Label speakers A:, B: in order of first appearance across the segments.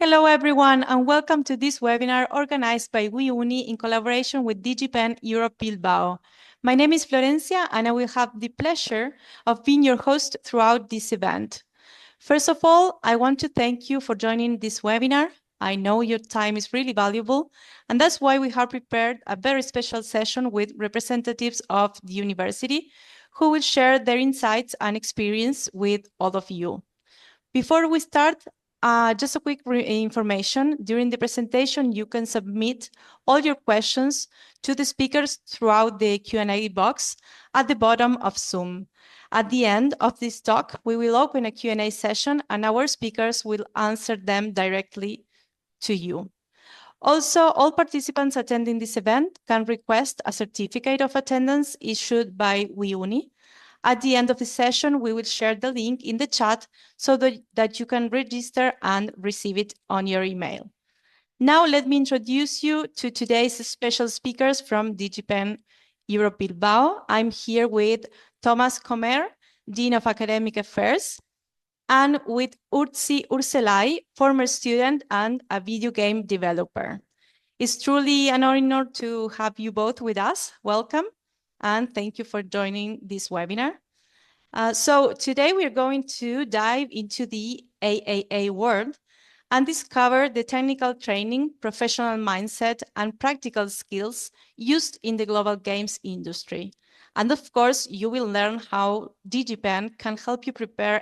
A: Hello, everyone, and welcome to this webinar organized by WeUni in collaboration with DigiPen Europe-Bilbao. My name is Florencia, and I will have the pleasure of being your host throughout this event. First of all, I want to thank you for joining this webinar. I know your time is really valuable, and that's why we have prepared a very special session with representatives of the university who will share their insights and experience with all of you. Before we start, just a quick information. During the presentation, you can submit all your questions to the speakers throughout the Q&A box at the bottom of Zoom. At the end of this talk, we will open a Q&A session and our speakers will answer them directly to you. Also, all participants attending this event can request a certificate of attendance issued by WeUni. At the end of the session, we will share the link in the chat so that you can register and receive it on your email. Now, let me introduce you to today's special speakers from DigiPen Europe-Bilbao. I'm here with Thomas Comer, Dean of Academic Affairs, and with Urtzi Urselai, former student and a video game developer. It's truly an honor to have you both with us. Welcome, and thank you for joining this webinar. So today we're going to dive into the AAA world and discover the technical training, professional mindset, and practical skills used in the global games industry. And of course, you will learn how DigiPen can help you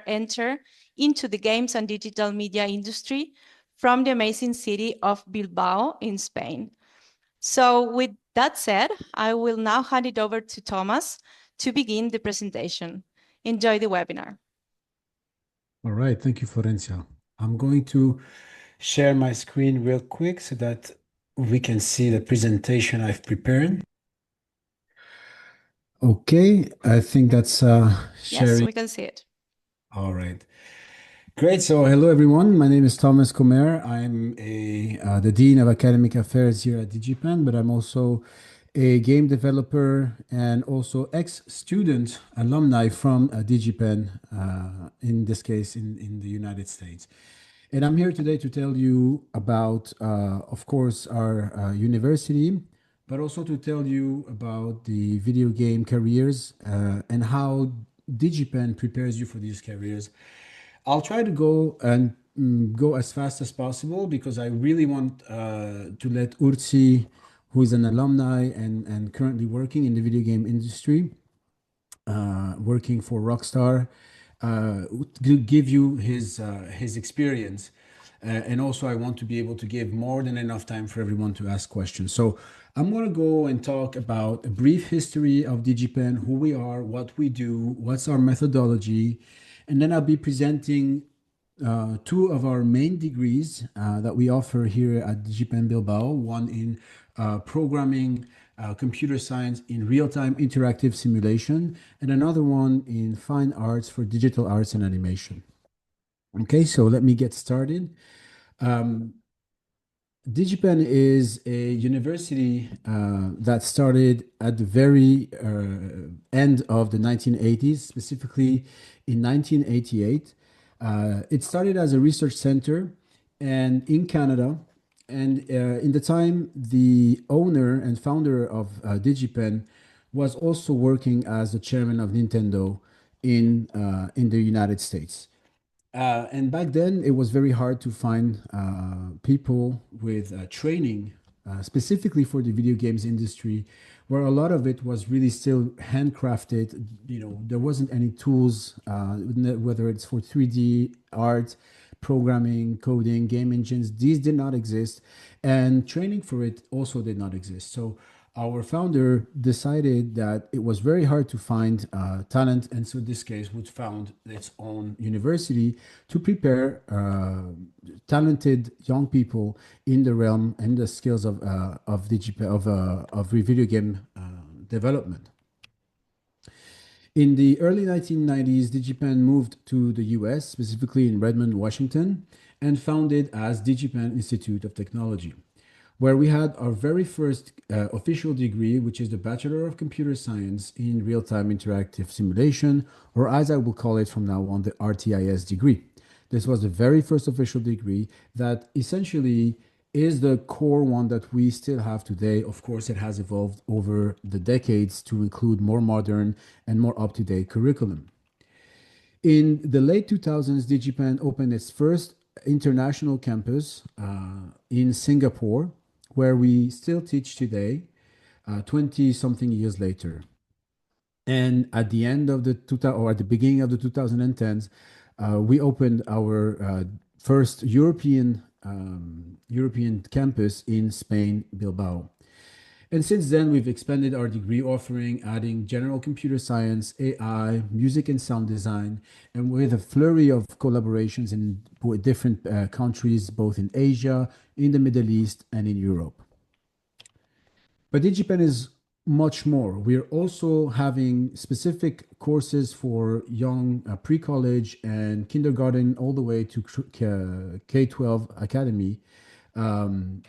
A: enter into the games and digital media industry from the amazing city of Bilbao in Spain. So with that said, I will now hand it over to Thomas to begin the presentation. Enjoy the webinar.
B: All right, thank you, Florencia. I'm going to share my screen real quick so that we can see the presentation I've prepared. Okay, I think that's sharing.
A: Yes, we can see it.
B: All right. Great. So hello, everyone. My name is Thomas Comer. I'm the Dean of Academic Affairs here at DigiPen, but I'm also a game developer and also ex-student alumni from DigiPen, in this case, in the United States. And I'm here today to tell you about, of course, our university, but also to tell you about the video game careers and how DigiPen prepares you for these careers. I'll try to go and go as fast as possible because I really want to let Urtzi, who is an alumni and currently working in the video game industry, working for Rockstar, give you his experience. And also I want to be able to give more than enough time for everyone to ask questions. So I'm going to go and talk about a brief history of DigiPen, who we are, what we do, what's our methodology, and then I'll be presenting two of our main degrees that we offer here at DigiPen Bilbao, one in programming, computer science in real-time interactive simulation, and another one in fine arts for digital arts and animation. Okay, so let me get started. DigiPen is a university that started at the very end of the 1980s, specifically in 1988. It started as a research center and in Canada. And in the time, the owner and founder of DigiPen was also working as the chairman of Nintendo in the United States. And back then, it was very hard to find people with training specifically for the video games industry, where a lot of it was really still handcrafted. You know, there wasn't any tools, whether it's for 3D art, programming, coding, game engines. These did not exist, and training for it also did not exist. So our founder decided that it was very hard to find talent, and so in this case would found its own university to prepare talented young people in the realm and the skills of video game development. In the early 1990s, DigiPen moved to the US, specifically in Redmond, Washington, and founded as DigiPen Institute of Technology, where we had our very first official degree, which is the Bachelor of Computer Science in Real-Time Interactive Simulation, or as I will call it from now on, the RTIS degree. This was the very first official degree that essentially is the core one that we still have today. Of course, it has evolved over the decades to include more modern and more up-to-date curriculum. In the late 2000s, DigiPen opened its first international campus in Singapore, where we still teach today, 20 something years later. And at the end of the 2000, or at the beginning of the 2010s, we opened our first European campus in Spain, Bilbao. And since then, we've expanded our degree offering, adding general computer science, AI, music and sound design, and with a flurry of collaborations in different countries, both in Asia, in the Middle East, and in Europe. But DigiPen is much more. We're also having specific courses for young pre-college and kindergarten all the way to K-12 academy.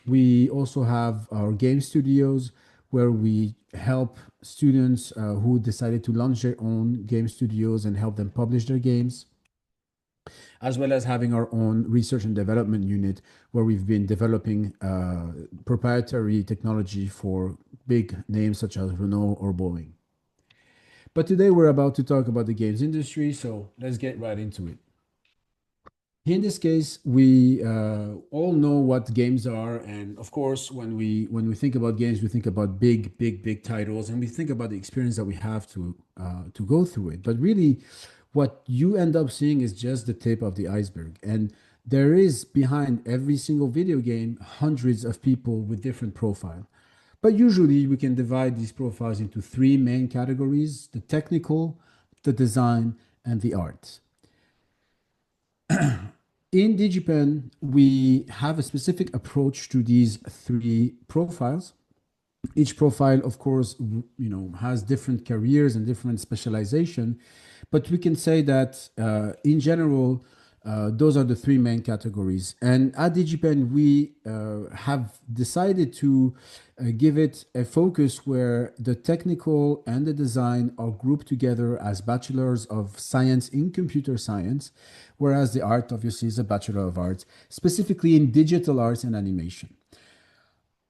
B: We also have our game studios where we help students who decided to launch their own game studios and help them publish their games, as well as having our own research and development unit where we've been developing proprietary technology for big names such as Renault or Boeing. But today we're about to talk about the games industry, so let's get right into it. In this case, we all know what games are, and of course, when we think about games, we think about big titles, and we think about the experience that we have to go through it. But really, what you end up seeing is just the tip of the iceberg, and there is behind every single video game hundreds of people with different profile. But usually, we can divide these profiles into three main categories: the technical, the design, and the art. In DigiPen, we have a specific approach to these three profiles. Each profile, of course, has different careers and different specialization, but we can say that in general, those are the three main categories. And at DigiPen, we have decided to give it a focus where the technical and the design are grouped together as bachelors of science in computer science, whereas the art obviously is a bachelor of arts, specifically in digital arts and animation.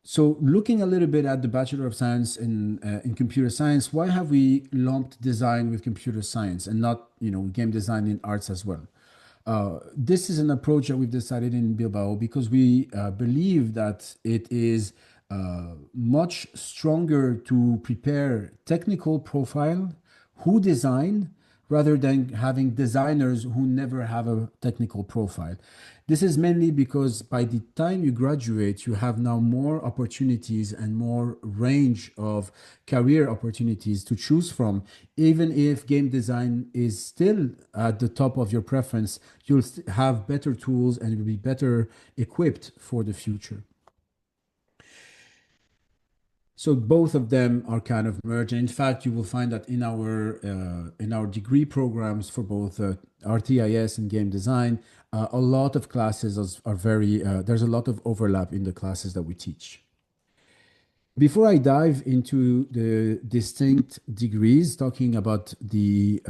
B: So looking a little bit at the Bachelor of Science in Computer Science, why have we lumped design with computer science and not, game design in arts as well? This is an approach that we've decided in Bilbao because we believe that it is much stronger to prepare technical profile who design rather than having designers who never have a technical profile. This is mainly because by the time you graduate, you have now more opportunities and more range of career opportunities to choose from. Even if game design is still at the top of your preference, you'll have better tools and you'll be better equipped for the future. So both of them are kind of merged. And in fact, you will find that in our degree programs for both RTIS and game design, a lot of classes are very, there's a lot of overlap in the classes that we teach. Before I dive into the distinct degrees, talking about the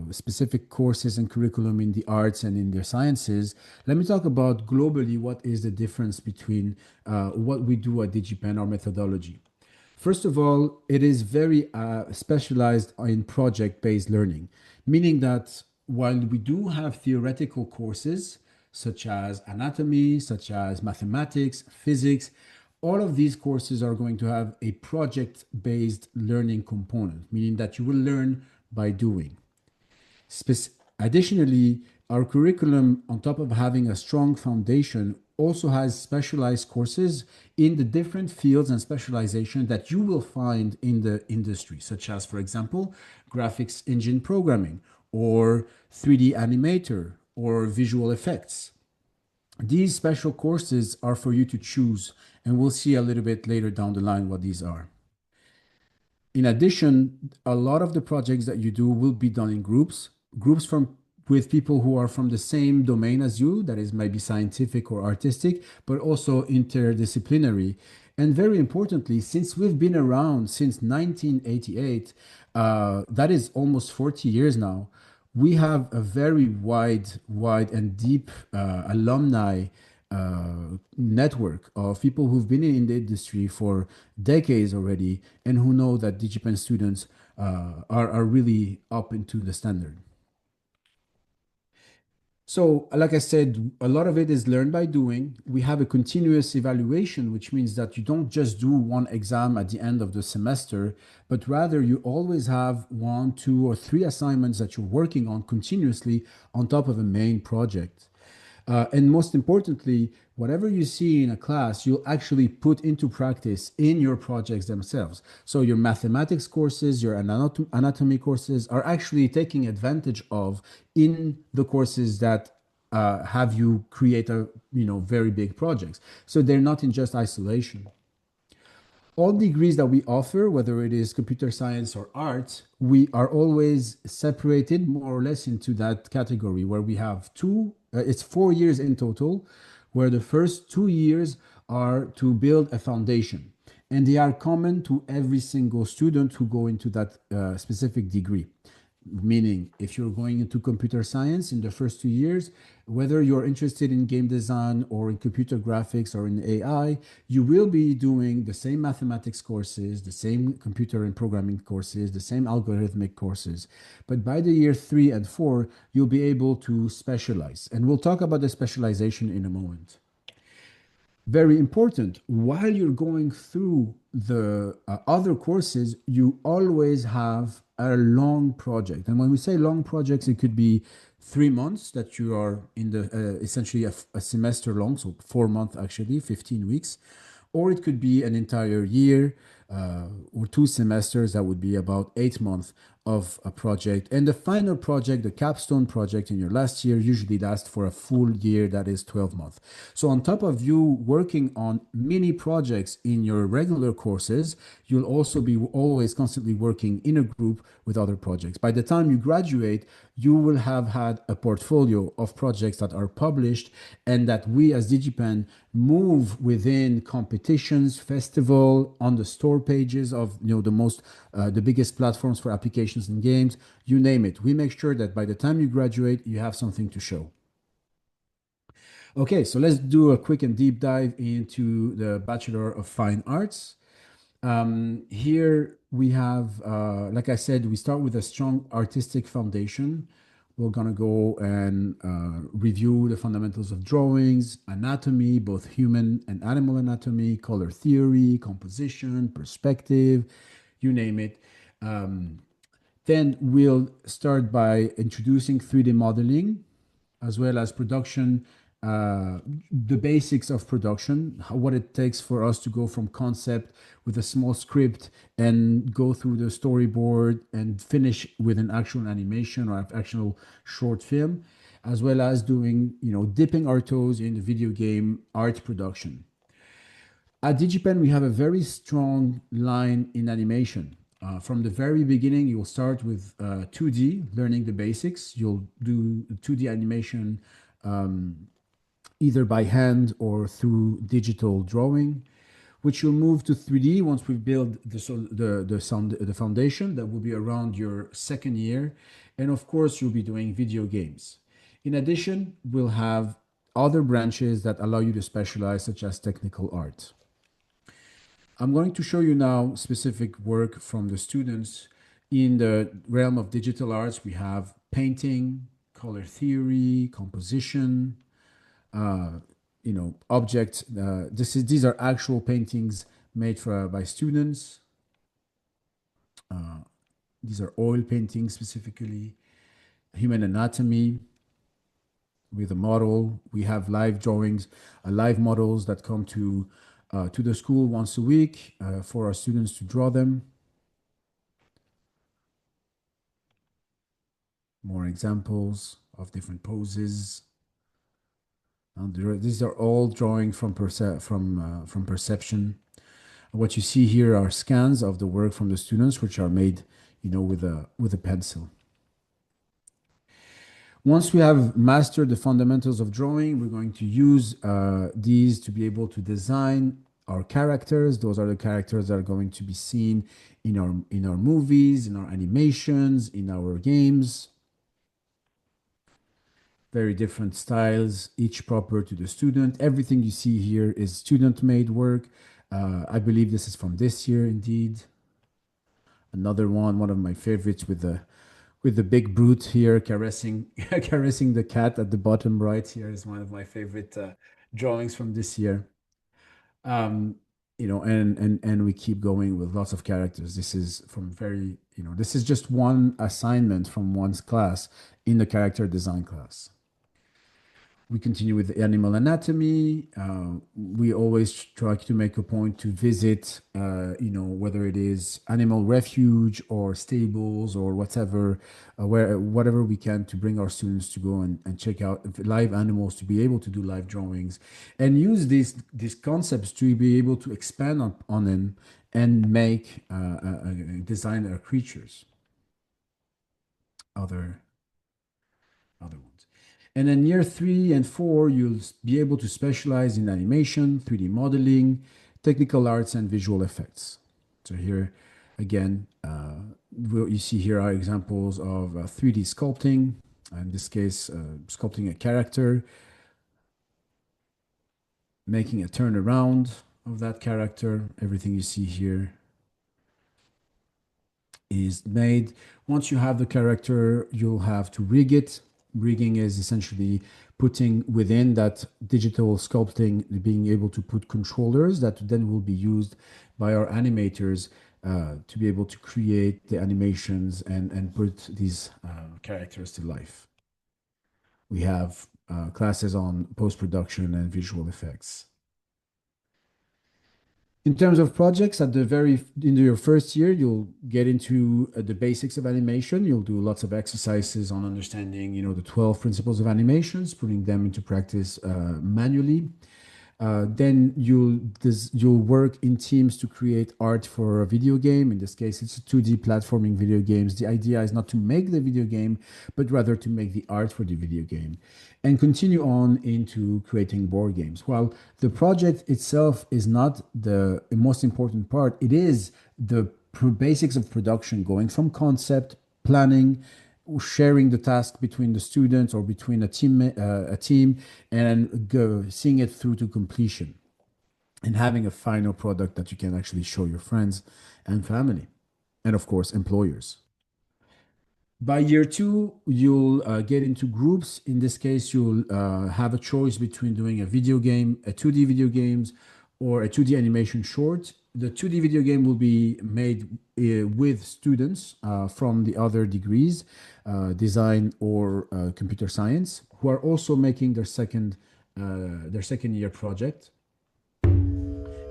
B: specific courses and curriculum in the arts and in the sciences, let me talk about globally what is the difference between what we do at DigiPen, our methodology. First of all, it is very specialized in project-based learning, meaning that while we do have theoretical courses such as anatomy, such as mathematics, physics, all of these courses are going to have a project-based learning component, meaning that you will learn by doing. Additionally, our curriculum, on top of having a strong foundation, also has specialized courses in the different fields and specialization that you will find in the industry, such as, for example, graphics engine programming or 3D animator or visual effects. These special courses are for you to choose, and we'll see a little bit later down the line what these are. In addition, a lot of the projects that you do will be done in groups with people who are from the same domain as you, that is maybe scientific or artistic, but also interdisciplinary. And very importantly, since we've been around since 1988, that is almost 40 years now, we have a very wide and deep alumni network of people who've been in the industry for decades already and who know that DigiPen students are really up into the standard. So, like I said, a lot of it is learned by doing. We have a continuous evaluation, which means that you don't just do one exam at the end of the semester, but rather you always have one, two, or three assignments that you're working on continuously on top of a main project. And most importantly, whatever you see in a class, you'll actually put into practice in your projects themselves. So your mathematics courses, your anatomy courses are actually taking advantage of in the courses that have you create a very big projects. So they're not in just isolation. All degrees that we offer, whether it is computer science or art, we are always separated more or less into that category where we have it's 4 years in total, where the first 2 years are to build a foundation. And they are common to every single student who go into that specific degree. Meaning, if you're going into computer science in the first 2 years, whether you're interested in game design or in computer graphics or in AI, you will be doing the same mathematics courses, the same computer and programming courses, the same algorithmic courses. But by the year 3 and 4, you'll be able to specialize. And we'll talk about the specialization in a moment. Very important, while you're going through the other courses, you always have a long project. And when we say long projects, it could be 3 months that you are in the essentially a semester long, so 4 months actually, 15 weeks, or it could be an entire year or 2 semesters. That would be about 8 months of a project. And the final project, the capstone project in your last year, usually lasts for a full year, that is 12 months. So, on top of you working on mini projects in your regular courses, you'll also be always constantly working in a group with other projects. By the time you graduate, you will have had a portfolio of projects that are published and that we as DigiPen move within competitions, festival, on the store pages of the biggest platforms for applications and games, you name it. We make sure that by the time you graduate, you have something to show. Okay, so let's do a quick and deep dive into the Bachelor of Fine Arts. Here we have, like I said, we start with a strong artistic foundation. We're going to go and review the fundamentals of drawings, anatomy, both human and animal anatomy, color theory, composition, perspective, you name it. Then we'll start by introducing 3D modeling, as well as production, the basics of production, what it takes for us to go from concept with a small script and go through the storyboard and finish with an actual animation or an actual short film, as well as doing, dipping our toes in the video game art production. At DigiPen, we have a very strong line in animation. From the very beginning, you'll start with 2D, learning the basics. You'll do 2D animation either by hand or through digital drawing, which you'll move to 3D once we build the foundation. That will be around your second year. And of course, you'll be doing video games. In addition, we'll have other branches that allow you to specialize, such as technical art. I'm going to show you now specific work from the students. In the realm of digital arts, we have painting, color theory, composition, object. These are actual paintings made by students. These are oil paintings specifically. Human anatomy with a model. We have live drawings, live models that come to the school once a week for our students to draw them. More examples of different poses. These are all drawing from perception. What you see here are scans of the work from the students, which are made, with a pencil. Once we have mastered the fundamentals of drawing, we're going to use these to be able to design our characters. Those are the characters that are going to be seen in our movies, in our animations, in our games. very different styles, each proper to the student. Everything you see here is student-made work. I believe this is from this year, indeed. Another one of my favorites with the big brute here caressing caressing the cat at the bottom right here is one of my favorite drawings from this year. Um, and we keep going with lots of characters. This is from this is just one assignment from one's class in the character design class. We continue with the animal anatomy. We always try to make a point to visit, whether it is animal refuge or stables or whatever, whatever we can to bring our students to go and check out live animals, to be able to do live drawings and use these concepts to be able to expand on them and make design our creatures. Other ones. And then year 3 and 4, you'll be able to specialize in animation, 3D modeling, technical arts, and visual effects. So here, again, what you see here are examples of 3D sculpting. In this case, sculpting a character, making a turnaround of that character. Everything you see here is made. Once you have the character, you'll have to rig it. Rigging is essentially putting within that digital sculpting, being able to put controllers that then will be used by our animators to be able to create the animations and put these characters to life. We have classes on post-production and visual effects. In terms of projects, in your first year, you'll get into the basics of animation. You'll do lots of exercises on understanding, the 12 principles of animations, putting them into practice manually. Then you'll work in teams to create art for a video game. In this case, it's a 2D platforming video games. The idea is not to make the video game, but rather to make the art for the video game and continue on into creating board games. While the project itself is not the most important part, it is the basics of production, going from concept, planning, sharing the task between the students or between a team, and seeing it through to completion and having a final product that you can actually show your friends and family, and of course, employers. By year 2, you'll get into groups. In this case, you'll have a choice between doing a video game, a 2D video games, or a 2D animation short. The 2D video game will be made with students from the other degrees, design or computer science, who are also making their second year project.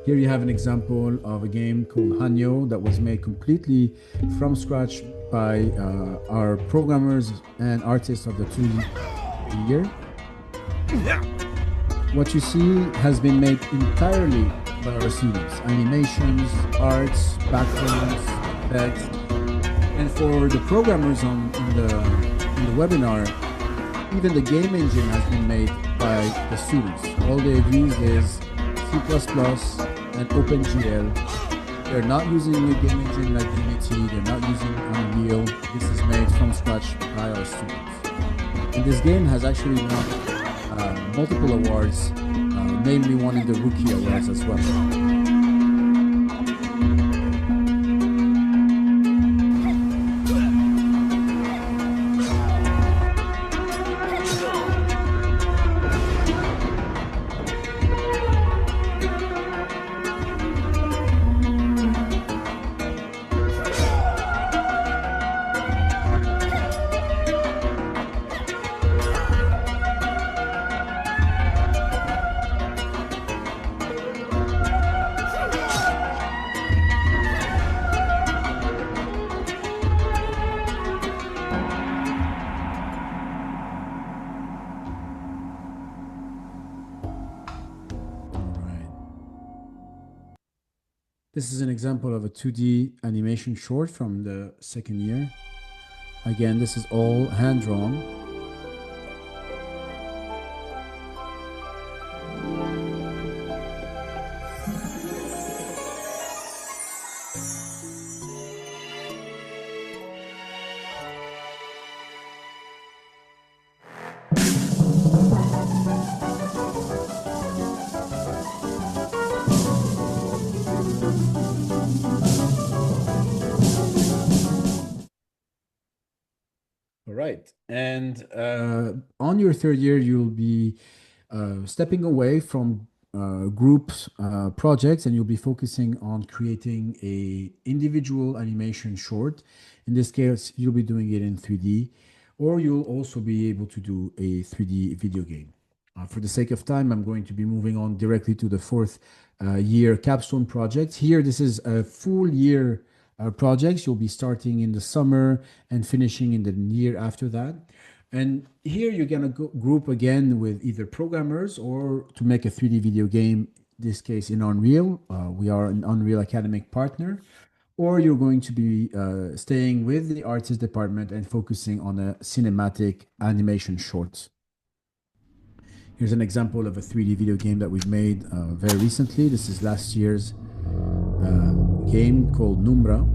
B: Here you have an example of a game called Hanyo that was made completely from scratch by our programmers and artists of the 2D year. What you see has been made entirely by our students: animations, arts, backgrounds, effects. And for the programmers in the webinar, even the game engine has been made by the students. All they've used is C++ and OpenGL. They're not using a game engine like Unity, they're not using Unreal. This is made from scratch by our students. And this game has actually won multiple awards, namely one in the Rookie Awards as well. This is an example of a 2D animation short from the second year. Again, this is all hand-drawn. right. And on your third year, you'll be stepping away from group projects, and you'll be focusing on creating a individual animation short. In this case, you'll be doing it in 3D, or you'll also be able to do a 3D video game. For the sake of time, I'm going to be moving on directly to the fourth year capstone project. Here, this is a full year projects. You'll be starting in the summer and finishing in the year after that. And here you're gonna group again with either programmers or to make a 3D video game, this case in Unreal. We are an Unreal academic partner. Or you're going to be staying with the artist department and focusing on a cinematic animation shorts. Here's an example of a 3D video game that we've made very recently. This is last year's game called Numbra.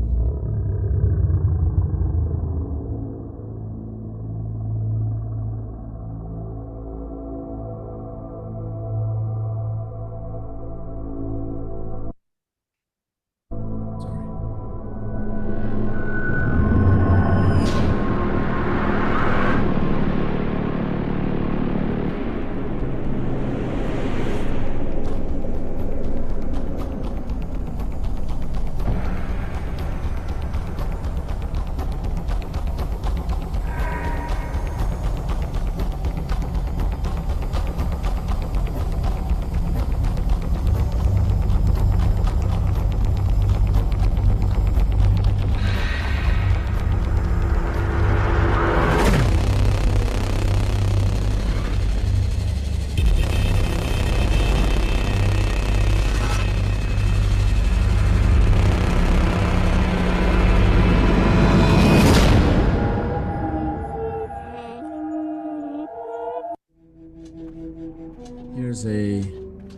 B: Here's a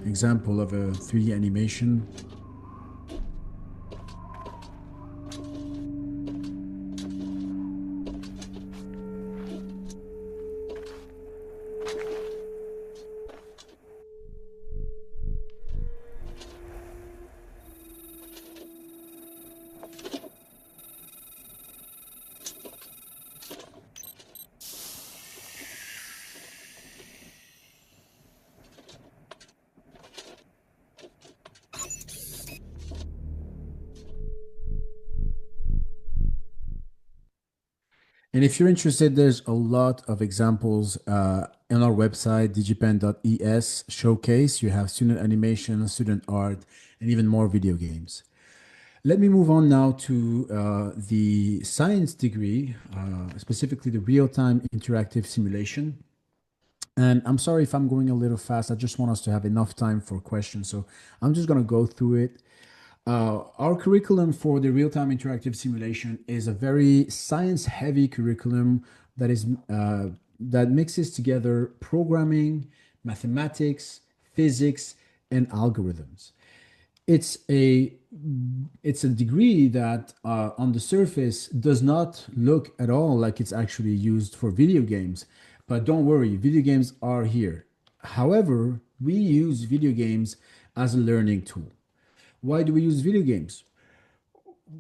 B: example of a 3D animation. And if you're interested, there's a lot of examples on our website, digipen.es showcase. You have student animation, student art, and even more video games. Let me move on now to the science degree, specifically the real-time interactive simulation. And I'm sorry if I'm going a little fast. I just want us to have enough time for questions. So I'm just going to go through it. Our curriculum for the real-time interactive simulation is a very science-heavy curriculum that mixes together programming, mathematics, physics, and algorithms. It's a degree that on the surface does not look at all like it's actually used for video games. But don't worry, video games are here. However, we use video games as a learning tool. Why do we use video games?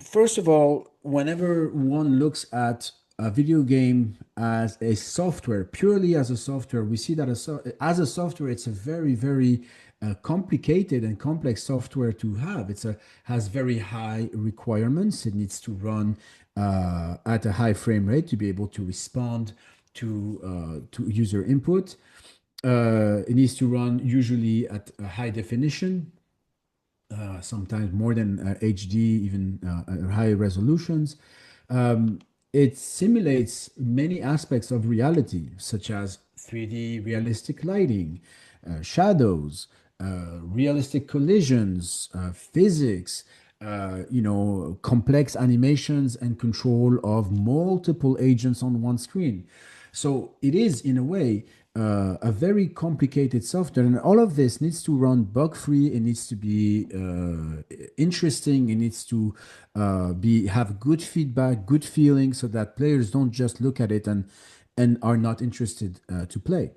B: First of all, whenever one looks at a video game as a software, purely as a software, we see that as a software, it's a very, very complicated and complex software to have. Has very high requirements. It needs to run at a high frame rate to be able to respond to user input. It needs to run usually at a high definition. Sometimes more than HD, even high resolutions. It simulates many aspects of reality, such as 3D realistic lighting, shadows, realistic collisions, physics, complex animations and control of multiple agents on one screen. So it is, in a way, a very complicated software, and all of this needs to run bug-free. It needs to be interesting. It needs to have good feedback, good feeling, so that players don't just look at it and are not interested to play.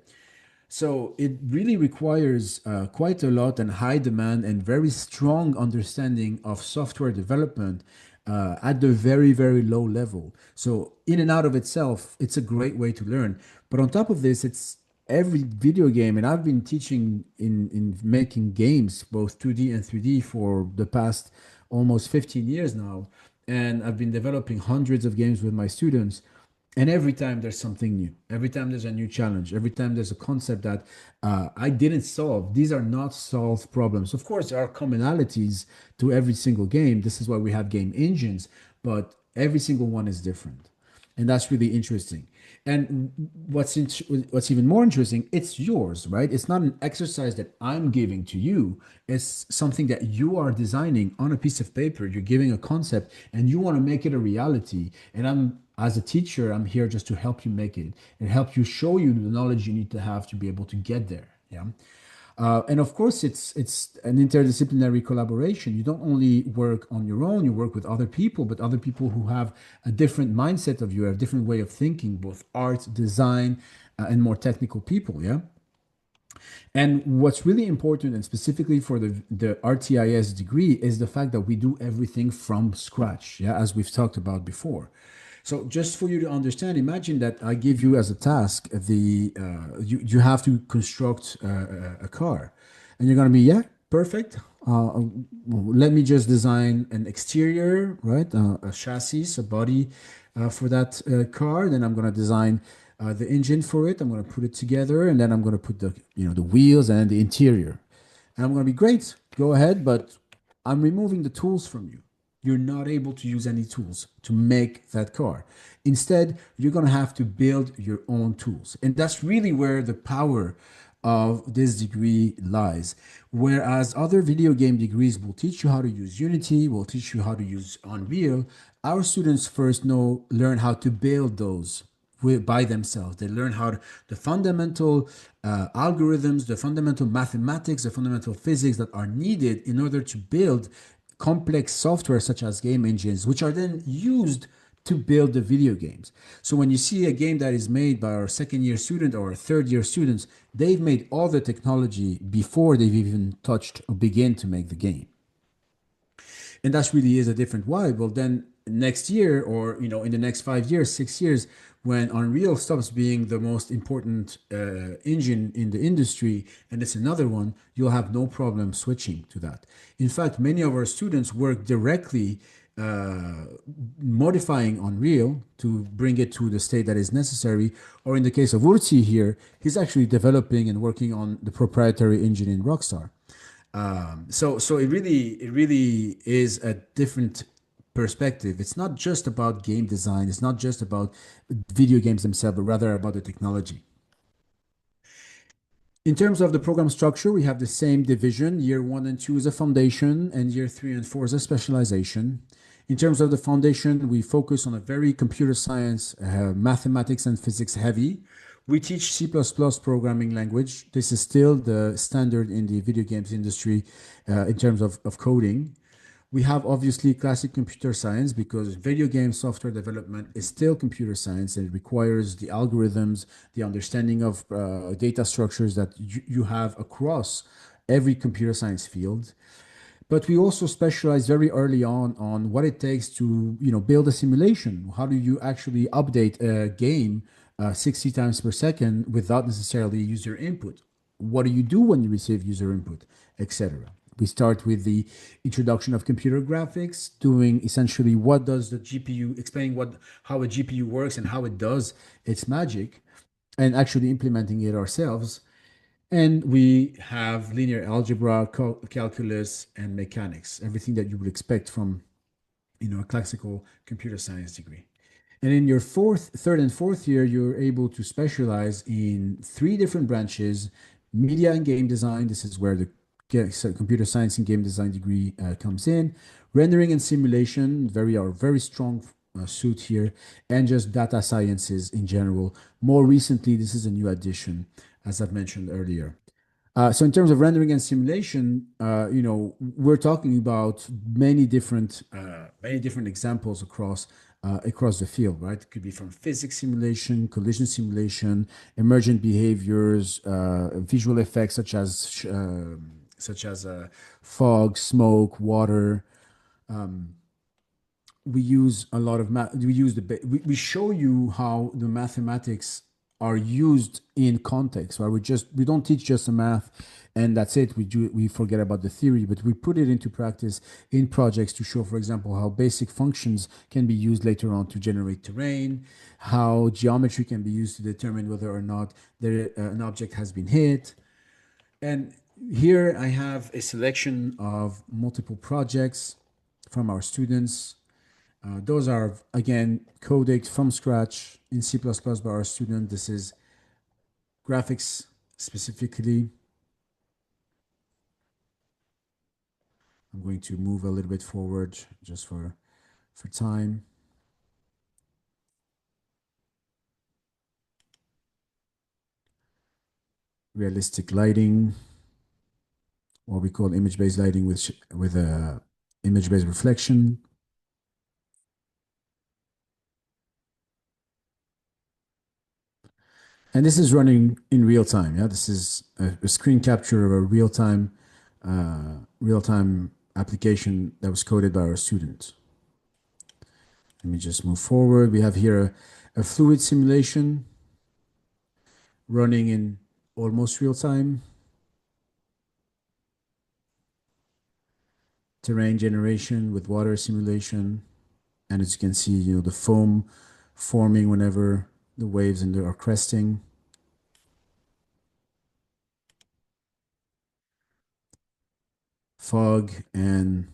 B: So it really requires quite a lot and high demand and very strong understanding of software development at the very, very low level. So in and out of itself, it's a great way to learn. But on top of this, it's every video game, and I've been teaching in making games, both 2D and 3D, for the past almost 15 years now. And I've been developing hundreds of games with my students. And every time there's something new, every time there's a new challenge, every time there's a concept that I didn't solve. These are not solved problems. Of course, there are commonalities to every single game. This is why we have game engines, but every single one is different. And that's really interesting. And what's even more interesting, it's yours, right? It's not an exercise that I'm giving to you. It's something that you are designing on a piece of paper. You're giving a concept and you want to make it a reality. And I'm, as a teacher, I'm here just to help you make it and help you show you the knowledge you need to have to be able to get there. Yeah. And of course, it's an interdisciplinary collaboration. You don't only work on your own; you work with other people, but other people who have a different mindset of you, a different way of thinking, both art, design, and more technical people. Yeah. And what's really important, and specifically for the RTIS degree, is the fact that we do everything from scratch. Yeah, as we've talked about before. So just for you to understand, imagine that I give you as a task you have to construct a car, and you're gonna be, yeah, perfect. Let me just design an exterior, right? A chassis, a body for that car. Then I'm gonna design the engine for it. I'm gonna put it together, and then I'm gonna put the wheels and the interior. And I'm gonna be great. Go ahead, but I'm removing the tools from you. You're not able to use any tools to make that car. Instead, you're going to have to build your own tools. And that's really where the power of this degree lies. Whereas other video game degrees will teach you how to use Unity, will teach you how to use Unreal, our students first learn how to build those by themselves. They learn the fundamental algorithms, the fundamental mathematics, the fundamental physics that are needed in order to build complex software such as game engines, which are then used to build the video games. So when you see a game that is made by our second year student or third year students, they've made all the technology before they've even touched or begin to make the game. And that really is a different why. Well, then next year, or in the next 5 years, 6 years, when Unreal stops being the most important engine in the industry and it's another one, you'll have no problem switching to that. In fact, many of our students work directly modifying Unreal to bring it to the state that is necessary. Or in the case of Urti here, he's actually developing and working on the proprietary engine in Rockstar. So it really is a different perspective. It's not just about game design. It's not just about video games themselves, but rather about the technology. In terms of the program structure, we have the same division. Year 1 and 2 is a foundation, and year 3 and 4 is a specialization. In terms of the foundation, we focus on a very computer science, mathematics, and physics heavy. We teach C++ programming language. This is still the standard in the video games industry in terms of coding. We have obviously classic computer science because video game software development is still computer science and it requires the algorithms, the understanding of data structures that you have across every computer science field. But we also specialize very early on what it takes to build a simulation. How do you actually update a game 60 times per second without necessarily user input? What do you do when you receive user input, etc.? We start with the introduction of computer graphics, doing essentially what does the GPU, explaining how a GPU works and how it does its magic, and actually implementing it ourselves. And we have linear algebra, calculus, and mechanics, everything that you would expect from a classical computer science degree. And in your third and fourth year, you're able to specialize in 3 different branches: media and game design. This is where the computer science and game design degree comes in. Rendering and simulation, very strong suit here, and just data sciences in general. More recently, this is a new addition, as I've mentioned earlier. So in terms of rendering and simulation, we're talking about many different examples across the field, right? It could be from physics simulation, collision simulation, emergent behaviors, visual effects such as fog, smoke, water, we use a lot of math. We use we show you how the mathematics are used in context, right? We don't teach just the math and that's it. We forget about the theory, but we put it into practice in projects to show, for example, how basic functions can be used later on to generate terrain, how geometry can be used to determine whether or not an object has been hit. And here I have a selection of multiple projects from our students. Those are, again, coded from scratch in C++ by our student. This is graphics specifically. I'm going to move a little bit forward just for time. Realistic lighting, what we call image-based lighting with a image-based reflection. And this is running in real time. Yeah, this is a screen capture of a real-time application that was coded by our student. Let me just move forward. We have here a fluid simulation running in almost real time. Terrain generation with water simulation. And as you can see, the foam forming whenever the waves are cresting. Fog and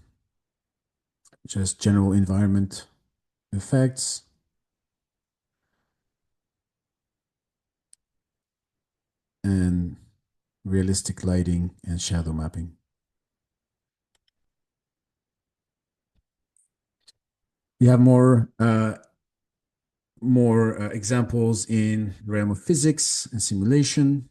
B: just general environment effects. And realistic lighting and shadow mapping. We have more examples in the realm of physics and simulation.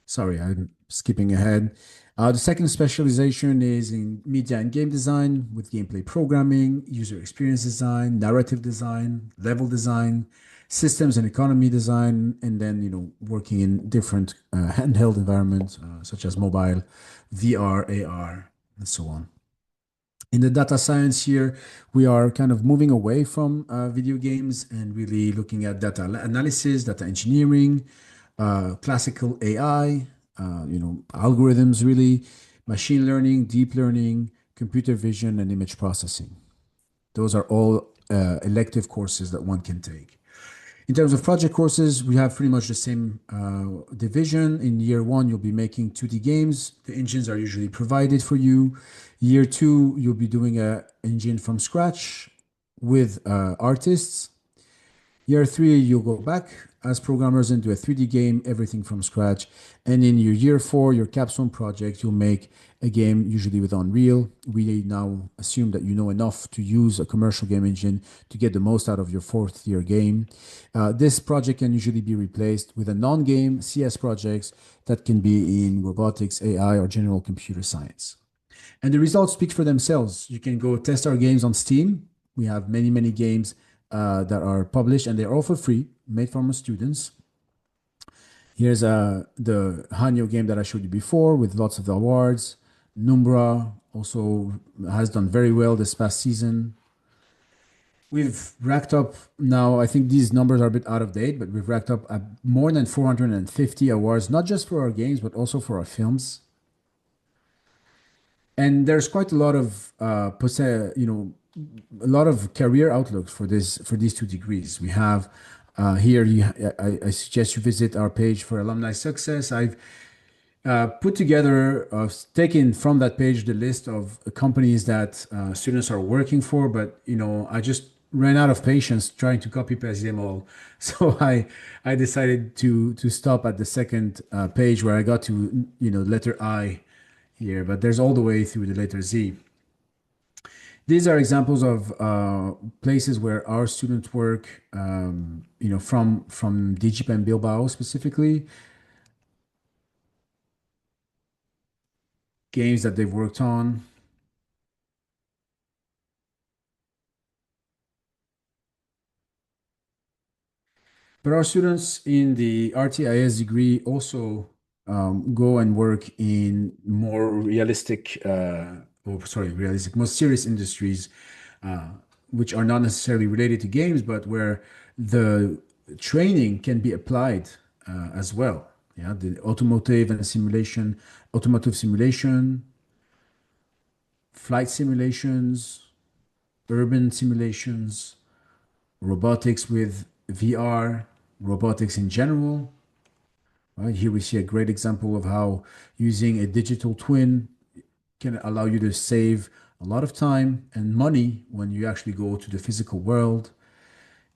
B: Sorry, I'm skipping ahead. The second specialization is in media and game design with gameplay programming, user experience design, narrative design, level design, systems and economy design, and then, working in different handheld environments such as mobile, VR, AR, and so on. In the data science here, we are kind of moving away from video games and really looking at data analysis, data engineering, classical AI, algorithms really, machine learning, deep learning, computer vision, and image processing. Those are all elective courses that one can take. In terms of project courses, we have pretty much the same division. In year one, you'll be making 2D games. The engines are usually provided for you. Year two, you'll be doing an engine from scratch with artists. Year three, you'll go back as programmers into a 3D game, everything from scratch. And in your year four, your capstone project, you'll make a game usually with Unreal. We now assume that you know enough to use a commercial game engine to get the most out of your fourth year game. This project can usually be replaced with a non-game CS projects that can be in robotics, AI, or general computer science. And the results speak for themselves. You can go test our games on Steam. We have many, many games that are published, and they're all for free, made from our students. Here's the Hanyo game that I showed you before with lots of awards. Numbra also has done very well this past season. We've racked up now, I think these numbers are a bit out of date, but we've racked up more than 450 awards, not just for our games, but also for our films. And there's quite a lot of a lot of career outlooks for these two degrees. We have here. I suggest you visit our page for alumni success. I've put together, taken from that page the list of companies that students are working for, but I just ran out of patience trying to copy paste them all. So I decided to stop at the second page where I got to letter I here, but there's all the way through the letter Z. These are examples of places where our students work, from DigiPen Bilbao specifically, games that they've worked on. But our students in the RTIS degree also go and work in more realistic, more serious industries, which are not necessarily related to games, but where the training can be applied as well. Yeah, the automotive simulation, flight simulations, urban simulations, robotics with VR, robotics in general. Right? Here we see a great example of how using a digital twin can allow you to save a lot of time and money when you actually go to the physical world.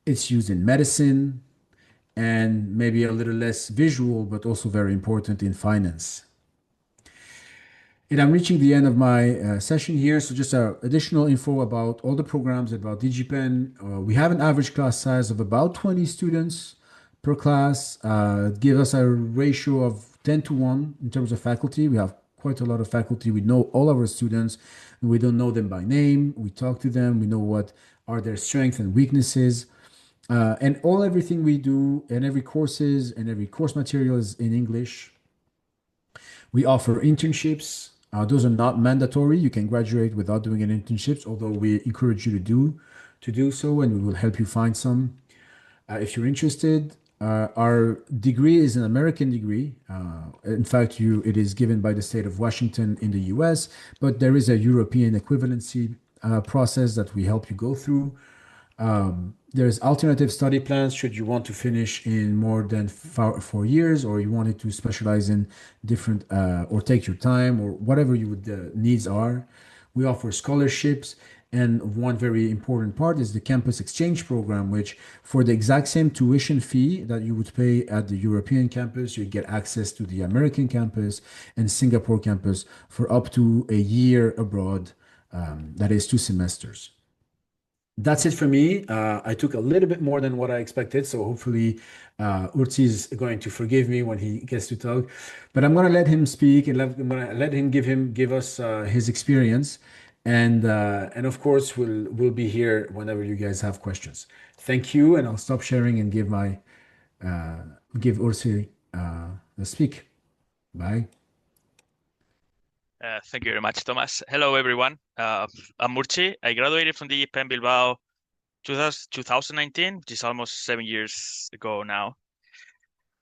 B: It's used in medicine and maybe a little less visual, but also very important in finance. And I'm reaching the end of my session here. So just additional info about all the programs about DigiPen. We have an average class size of about 20 students per class. Give us a ratio of 10 to 1 in terms of faculty. We have quite a lot of faculty. We know all of our students. And we don't know them by name. We talk to them. We know what are their strengths and weaknesses. And everything we do and every courses and every course material is in English. We offer internships. Those are not mandatory. You can graduate without doing an internships, although we encourage you to do so, and we will help you find some if you're interested. Our degree is an American degree. In fact, it is given by the state of Washington in the US, but there is a European equivalency process that we help you go through. There's alternative study plans should you want to finish in more than 4 years, or you wanted to specialize in different, or take your time, or whatever needs are. We offer scholarships, and one very important part is the campus exchange program, which for the exact same tuition fee that you would pay at the European campus, you get access to the American campus and Singapore campus for up to a year abroad. That is 2 semesters. That's it for me. I took a little bit more than what I expected, so hopefully Urtsi is going to forgive me when he gets to talk. But I'm going to let him speak, and I'm going to let him give us his experience, and of course we'll be here whenever you guys have questions. Thank you, and I'll stop sharing and give Urtsi the speak. Bye.
C: Thank you very much, Thomas. Hello, everyone. I'm Murchi. I graduated from the DigiPen Bilbao 2019, which is almost 7 years ago now.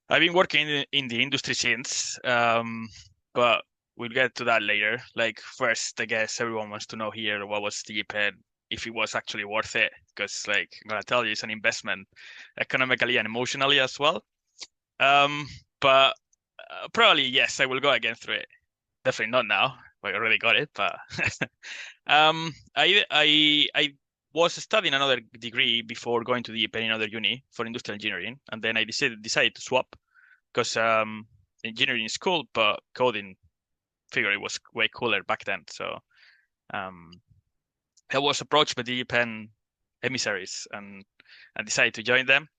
C: I've been working in the industry since, but we'll get to that later. Like first, I guess everyone wants to know here what was DigiPen, if it was actually worth it, because like I'm gonna tell you, it's an investment economically and emotionally as well. But probably yes, I will go again through it. Definitely not now. I already got it, but I was studying another degree before going to DigiPen in another uni for industrial engineering, and then I decided to swap because engineering is cool, but coding figured it was way cooler back then. So I was approached by the DigiPen emissaries and decided to join them.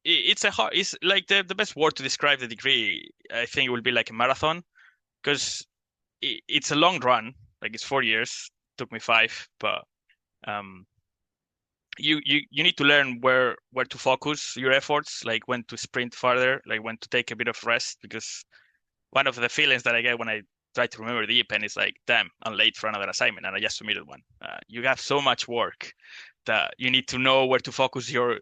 C: It's like the best word to describe the degree. I think it will be like a marathon, because it's a long run. Like it's 4 years. Took me 5, but you need to learn where to focus your efforts, like when to sprint farther, like when to take a bit of rest. Because one of the feelings that I get when I try to remember the DigiPen is like, damn, I'm late for another assignment and I just submitted one. You have so much work that you need to know where to focus your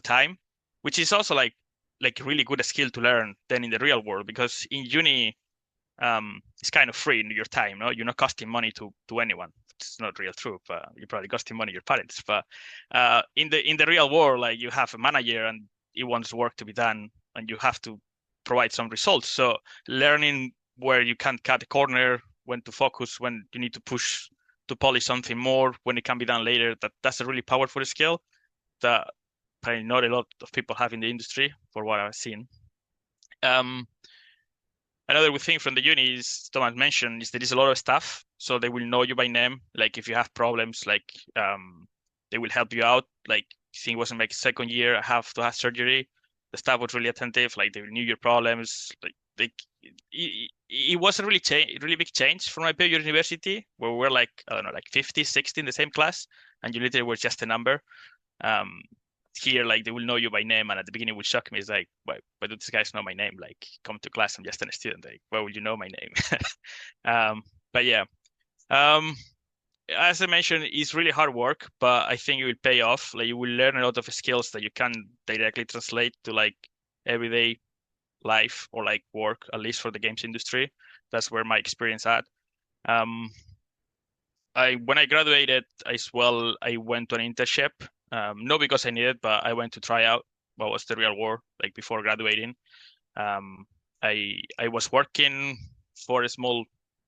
C: time, which is also like really good skill to learn then in the real world, because in uni it's kind of free in your time. No, you're not costing money to anyone. It's not real true, but you're probably costing money to your parents. But in the real world, like you have a manager and he wants work to be done, and you have to provide some results. So learning where you can't cut a corner, when to focus, when you need to push to polish something more, when it can be done later. That's a really powerful skill that probably not a lot of people have in the industry, for what I've seen. Another good thing from the uni is, Thomas mentioned, is there is a lot of staff, so they will know you by name. Like if you have problems, like they will help you out. Like I think it was in my second year, I have to have surgery. The staff was really attentive. Like they knew your problems. Like it was a really big change from my previous university, where we were like, I don't know, like 50, 60 in the same class, and you literally were just a number. here, like they will know you by name, and at the beginning it will shock me. It's like, why do these guys know my name? Like, come to class, I'm just a student. Like, why would you know my name? But yeah, as I mentioned, it's really hard work, but I think it will pay off. Like, you will learn a lot of skills that you can directly translate to like everyday life or like work, at least for the games industry. That's where my experience at. When I graduated as well, I went to an internship. Not because I needed, but I went to try out what was the real world like before graduating. I was working for a small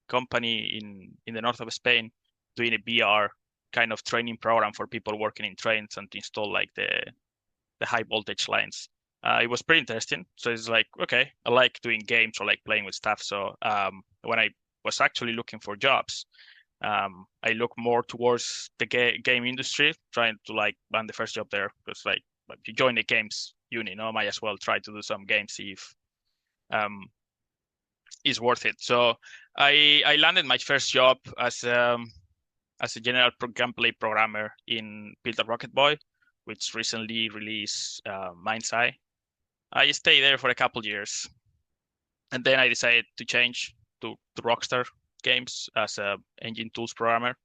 C: company in the north of Spain, doing a VR kind of training program for people working in trains and to install like the high voltage lines. It was pretty interesting. So it's like, okay, I like doing games or like playing with stuff. So when I was actually looking for jobs, I look more towards the game industry, trying to like land the first job there. Because like if you join the games uni, might as well try to do some games, see if is worth it. So I landed my first job as a general gameplay programmer in Build a Rocket Boy, which recently released Mind's Eye. I stayed there for a couple years, and then I decided to change to Rockstar Games as a engine tools programmer,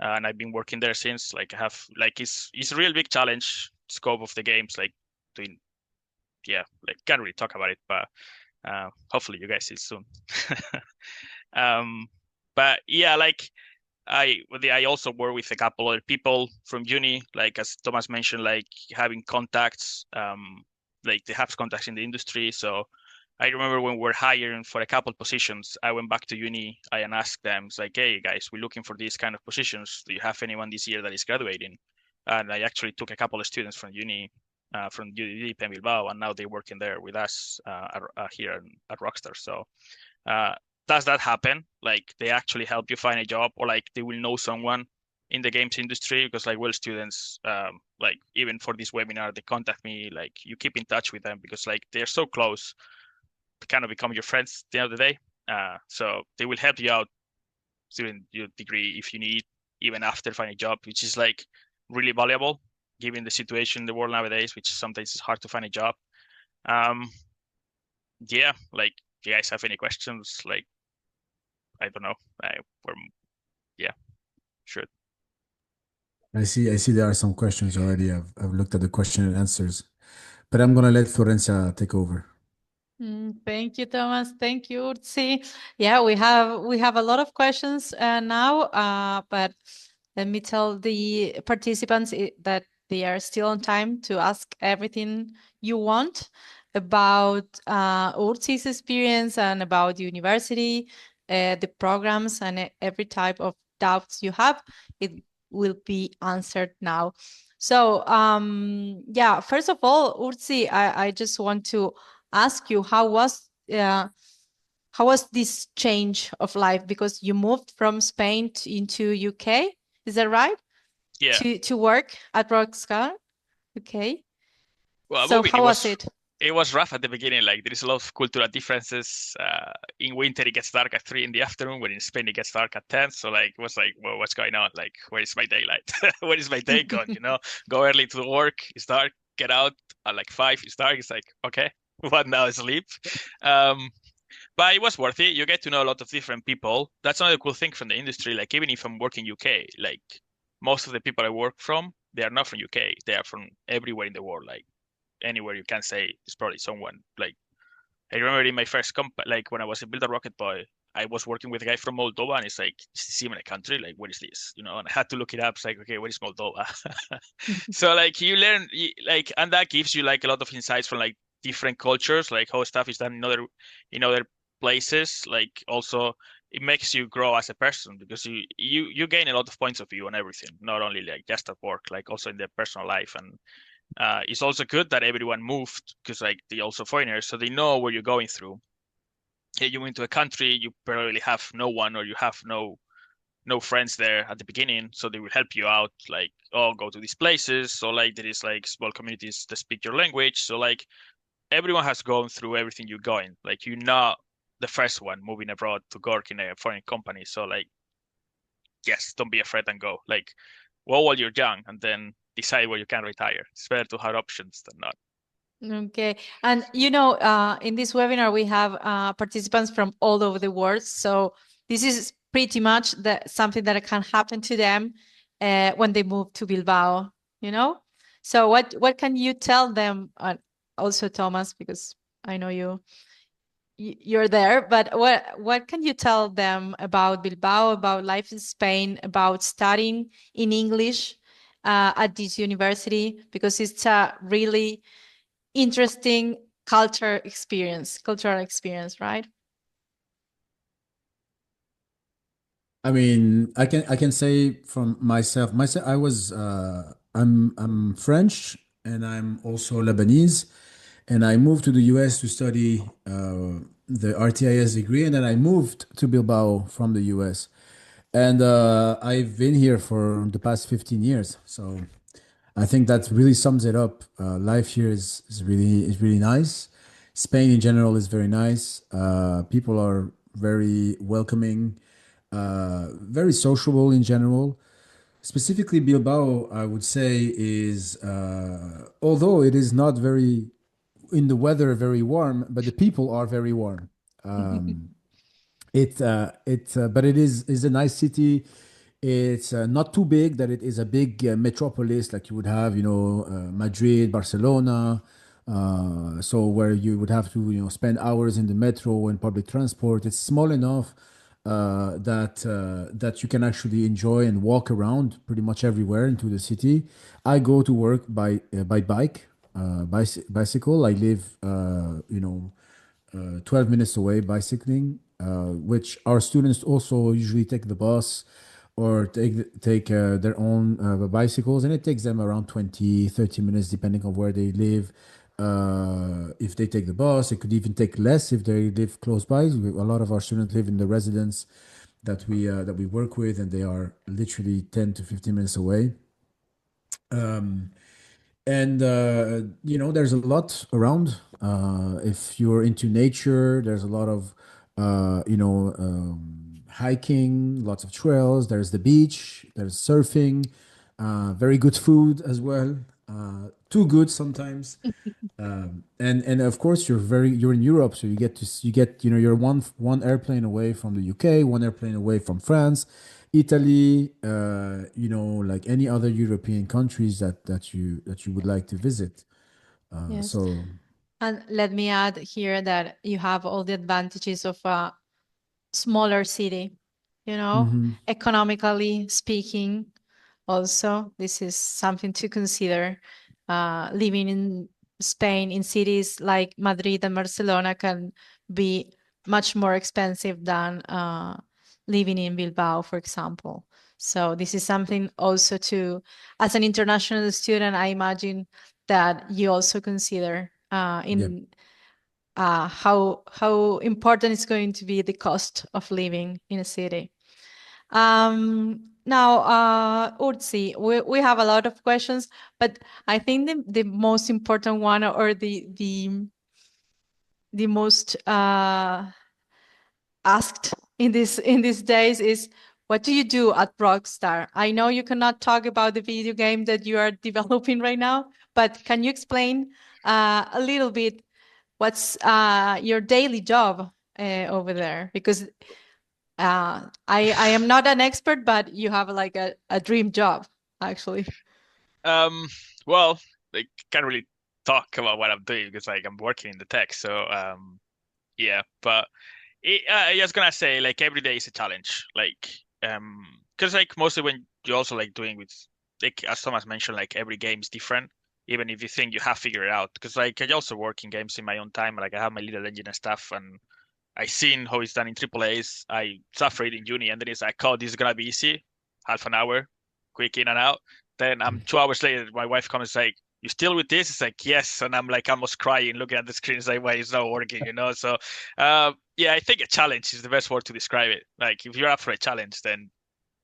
C: and I've been working there since. Like I have like it's a real big challenge scope of the games, like doing like can't really talk about it, but hopefully you guys see it soon. But yeah, like I also work with a couple other people from uni, like as Thomas mentioned, like having contacts, like they have contacts in the industry. So I remember when we're hiring for a couple positions, I went back to uni and asked them, it's like, hey guys, we're looking for these kind of positions. Do you have anyone this year that is graduating? And I actually took a couple of students from uni, from DigiPen Bilbao, and now they're working there with us here at Rockstar. So does that happen? Like they actually help you find a job, or like they will know someone in the games industry? Because like students, like even for this webinar, they contact me, like you keep in touch with them because like they're so close to kind of become your friends at the end of the day. So they will help you out during your degree if you need, even after finding a job, which is like really valuable given the situation in the world nowadays, which sometimes is hard to find a job. Yeah, like do you guys have any questions? Like, I don't know. Sure.
B: I see there are some questions already. I've looked at the question and answers, but I'm gonna let Florencia take over.
A: Thank you, Thomas. Thank you, Urtzi. Yeah, we have a lot of questions now, but let me tell the participants that they are still on time to ask everything you want about Urtzi's experience and about the university, the programs, and every type of doubts you have. It will be answered now. So, yeah, first of all, Urtzi, I just want to ask you how was this change of life, because you moved from Spain into UK, is that right?
C: Yeah.
A: To work at Rockstar. Okay.
C: Well,
A: So how was it?
C: It was rough at the beginning. Like there is a lot of cultural differences. In winter it gets dark at 3 in the afternoon, when in Spain it gets dark at 10. So like it was like, well, what's going on? Like, where is my daylight? Where is my day gone? Go early to work, it's dark, get out at like 5, it's dark. It's like, okay, what now? Sleep. But it was worth it. You get to know a lot of different people. That's another cool thing from the industry. Like even if I'm working UK, like most of the people I work from, they are not from UK. They are from everywhere in the world. Like anywhere you can say is probably someone. Like I remember in my first company, like when I was a Build a Rocket Boy, I was working with a guy from Moldova, and it's like, is this even a country? Like, what is this? And I had to look it up. It's like, okay, what is Moldova? So like you learn, like, and that gives you like a lot of insights from like different cultures, like how stuff is done in other places. Like also it makes you grow as a person, because you gain a lot of points of view on everything, not only like just at work, like also in their personal life. And it's also good that everyone moved, because like they also foreigners, so they know what you're going through. You went to a country, you probably have no one, or you have no friends there at the beginning, so they will help you out, like, oh, go to these places. So like there is like small communities that speak your language. So like everyone has gone through everything you're going. Like you're not the first one moving abroad to work in a foreign company. So like, yes, don't be afraid and go. Like, well, while you're young, and then decide where you can retire. It's better to have options than not.
A: Okay. And in this webinar, we have participants from all over the world. So this is pretty much something that can happen to them when they move to Bilbao, So what can you tell them? Also, Thomas, because I know you're there, but what can you tell them about Bilbao, about life in Spain, about studying in English at this university? Because it's a really interesting cultural experience, right?
B: I mean, I can say from myself. I'm French and I'm also Lebanese, and I moved to the US to study the RTIS degree, and then I moved to Bilbao from the US, and I've been here for the past 15 years. So I think that really sums it up. Life here is really nice. Spain in general is very nice. People are very welcoming, very sociable in general. Specifically, Bilbao, I would say, is although it is not very in the weather very warm, but the people are very warm. Um, but it is a nice city. It's not too big that it is a big metropolis like you would have, Madrid, Barcelona. So where you would have to, spend hours in the metro and public transport. It's small enough that you can actually enjoy and walk around pretty much everywhere into the city. I go to work by bike, bicycle. I live, 12 minutes away bicycling, which our students also usually take the bus or take their own bicycles, and it takes them around 20-30 minutes depending on where they live. If they take the bus, it could even take less if they live close by. A lot of our students live in the residence that we work with, and they are literally 10 to 15 minutes away. And there's a lot around. If you're into nature, there's a lot of hiking, lots of trails. There's the beach, there's surfing, very good food as well. Too good sometimes. And of course you're in Europe, so you're one airplane away from the UK, one airplane away from France, Italy, like any other European countries that you would like to visit.
A: Yes.
B: So
A: And let me add here that you have all the advantages of a smaller city,
B: mhm.
A: economically speaking. Also, this is something to consider. Living in Spain in cities like Madrid and Barcelona can be much more expensive than living in Bilbao, for example. So this is something also as an international student, I imagine that you also consider
B: Yeah.
A: in how important it's going to be the cost of living in a city. Now, Urtzi, we have a lot of questions, but I think the most important one, or the most asked in these days, is what do you do at Rockstar? I know you cannot talk about the video game that you are developing right now, but can you explain a little bit what's your daily job over there? Because I am not an expert, but you have like a dream job, actually.
C: Well, I can't really talk about what I'm doing because like I'm working in the tech. So yeah, but I was gonna say like every day is a challenge. Like because like mostly when you also like doing with like as Thomas mentioned, like every game is different. Even if you think you have figured it out, because like I also work in games in my own time. Like I have my little engine and stuff, and I seen how it's done in AAAs. I suffered in uni, and then it's like, oh, this is gonna be easy, half an hour, quick in and out. Then I'm 2 hours later, my wife comes and like, "You still with this?" It's like, "Yes," and I'm like almost crying, looking at the screen, it's like, "Why it's not working?" So, yeah, I think a challenge is the best word to describe it. Like, if you're up for a challenge, then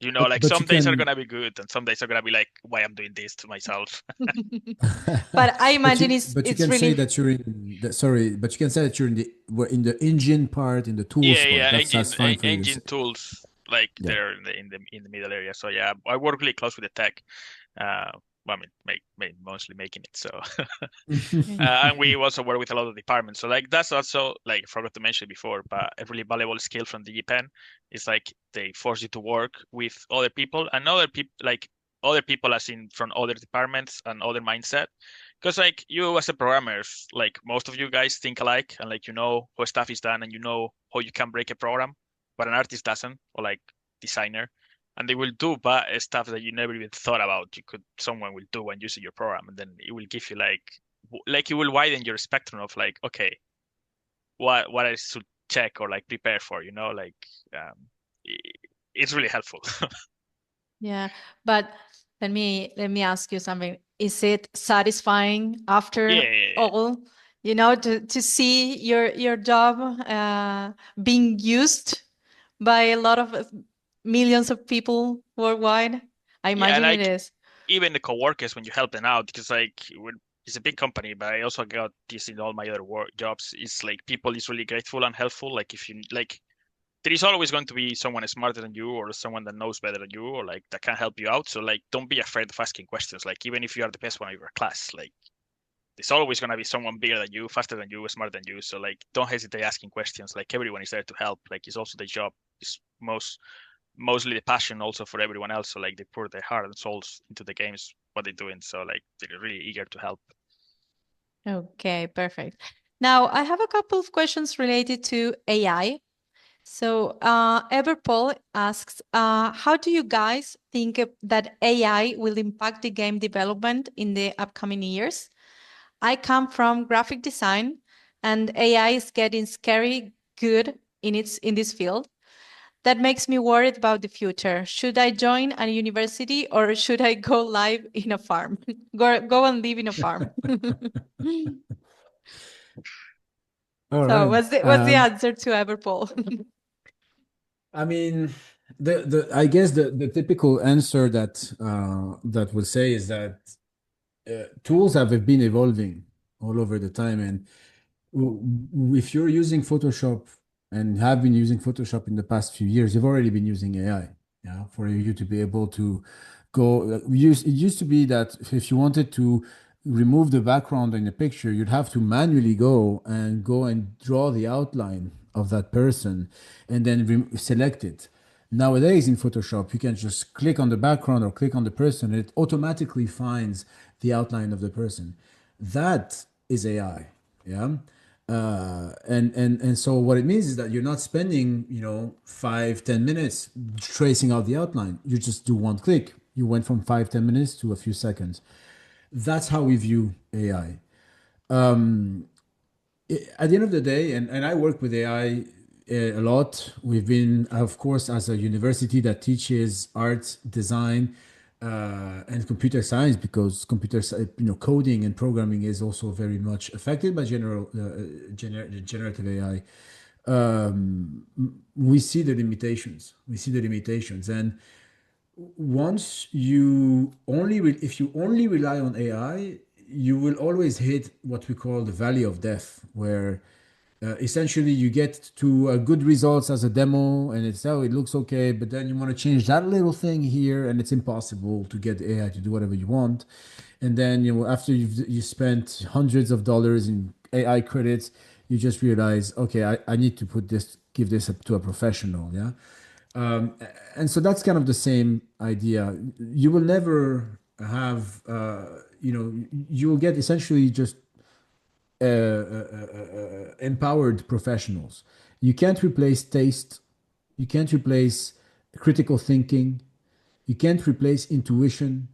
B: but
C: like
B: but
C: some
B: you
C: days are
B: can
C: gonna be good, and some days are gonna be like, "Why I'm doing this to myself?"
A: But I
B: but
A: imagine
B: you
A: it's
B: but you
A: it's
B: can say
A: really
B: that you're in the, sorry, but you can say that you're in the engine part, in the tools part.
C: Yeah,
B: That's fine for you to say.
C: engine tools like
B: Yeah.
C: they're in the middle area. So yeah, I work really close with the tech. Uh, I mean, mostly making it. So, and we also work with a lot of departments. So like that's also like I forgot to mention before, but a really valuable skill from DigiPen is like they force you to work with other people and other people like other people as in from other departments and other mindset. Because like you as a programmer, like most of you guys think alike and like you know how stuff is done and you know how you can break a program, but an artist doesn't, or like designer, and they will do bad stuff that you never even thought about. Someone will do when using your program, and then it will give you like it will widen your spectrum of like, okay, what I should check or like prepare for, like um, it's really helpful.
A: Yeah, but let me ask you something. Is it satisfying after
C: Yeah.
A: all, to see your job being used by a lot of millions of people worldwide? I
C: Yeah, and
A: imagine it
C: like
A: is.
C: even the coworkers when you help them out, because like it's a big company, but I also got this in all my other work jobs. It's like people is really grateful and helpful. Like if you like, there is always going to be someone smarter than you or someone that knows better than you or like that can help you out. So like, don't be afraid of asking questions. Like even if you are the best one of your class, like there's always going to be someone bigger than you, faster than you, smarter than you. So like, don't hesitate asking questions. Like everyone is there to help. Like it's also the job. It's mostly the passion also for everyone else. So like they pour their heart and souls into the games, what they're doing. So like they're really eager to help.
A: Okay, perfect. Now, I have a couple of questions related to AI. So, Everpol asks, how do you guys think that AI will impact the game development in the upcoming years? I come from graphic design, and AI is getting scary good in this field. That makes me worried about the future. Should I join a university or should I go live in a farm? Go and live in a farm.
B: All
A: So,
B: right.
A: what's the answer to Everpol?
B: I mean, I guess the typical answer that we'll say is that tools have been evolving all over the time, and if you're using Photoshop and have been using Photoshop in the past few years, you've already been using AI, yeah, for you to be able to go use. It used to be that if you wanted to remove the background in a picture, you'd have to manually go and draw the outline of that person and then select it. Nowadays in Photoshop, you can just click on the background or click on the person, and it automatically finds the outline of the person. That is AI. Yeah. And so what it means is that you're not spending 5-10 minutes tracing out the outline. You just do one click. You went from 5-10 minutes to a few seconds. That's how we view AI. At the end of the day, and I work with AI a lot. We've been, of course, as a university that teaches art, design, and computer science, because coding and programming is also very much affected by generative AI. We see the limitations. And once you only if you only rely on AI, you will always hit what we call the valley of death, where essentially you get to good results as a demo, and it looks okay, but then you want to change that little thing here, and it's impossible to get the AI to do whatever you want. And then after you spent hundreds of dollars in AI credits, you just realize, okay, I need to give this up to a professional, yeah. Um, and so that's kind of the same idea. You will never have, you will get essentially just empowered professionals. You can't replace taste. You can't replace critical thinking. You can't replace intuition.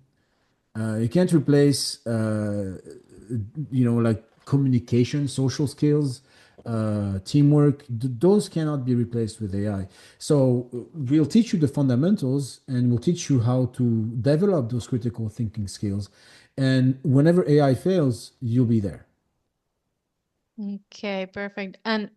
B: You can't replace, like communication, social skills, teamwork. Those cannot be replaced with AI. So we'll teach you the fundamentals, and we'll teach you how to develop those critical thinking skills. And whenever AI fails, you'll be there.
A: Okay, perfect. And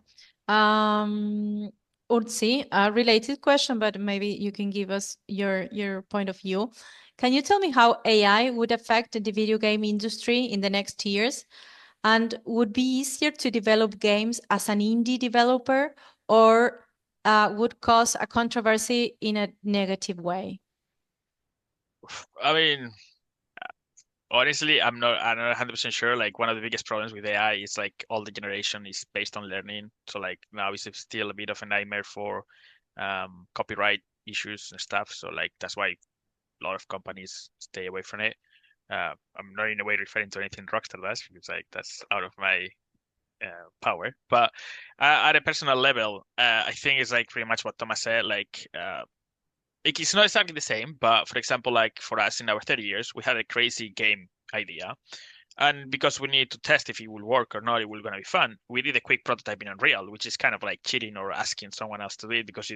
A: um, Urtzi, a related question, but maybe you can give us your point of view. Can you tell me how AI would affect the video game industry in the next years? And would be easier to develop games as an indie developer, or would cause a controversy in a negative way?
C: I mean, Honestly, I'm not 100% sure. Like one of the biggest problems with AI is like all the generation is based on learning. So like now it's still a bit of a nightmare for copyright issues and stuff. So like that's why a lot of companies stay away from it. I'm not in a way referring to anything Rockstar does because like that's out of my power. But at a personal level, I think it's like pretty much what Thomas said. Like it's not exactly the same, but for example, like for us in our 30 years, we had a crazy game idea. And because we need to test if it will work or not, it will gonna be fun. We did a quick prototype in Unreal, which is kind of like cheating or asking someone else to do it because we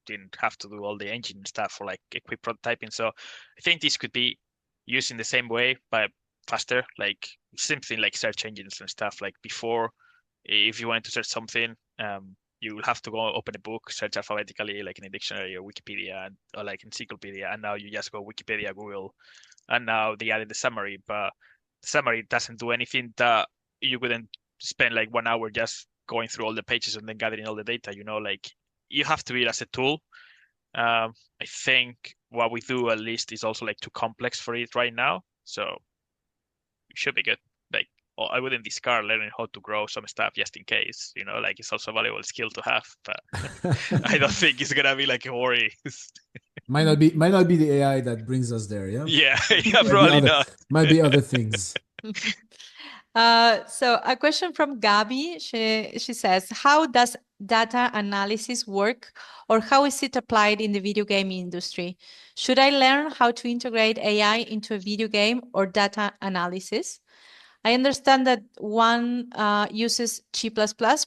C: didn't have to do all the engine stuff for like a quick prototyping. So I think this could be used in the same way, but faster, like something like search engines and stuff. Like before, if you wanted to search something, you will have to go open a book, search alphabetically, like in a dictionary or Wikipedia, or like encyclopedia, and now you just go Wikipedia, Google, and now they added the summary, but the summary doesn't do anything that you couldn't spend like 1 hour just going through all the pages and then gathering all the data. Like you have to be it as a tool. I think what we do at least is also like too complex for it right now, so it should be good. Like I wouldn't discard learning how to grow some stuff just in case. Like it's also a valuable skill to have, but I don't think it's gonna be like a worry.
B: Might not be the AI that brings us there, yeah?
C: Yeah,
B: Might be
C: probably
B: other,
C: not.
B: might be other things.
A: So a question from Gabi. She says, how does data analysis work, or how is it applied in the video game industry? Should I learn how to integrate AI into a video game or data analysis? I understand that one uses C++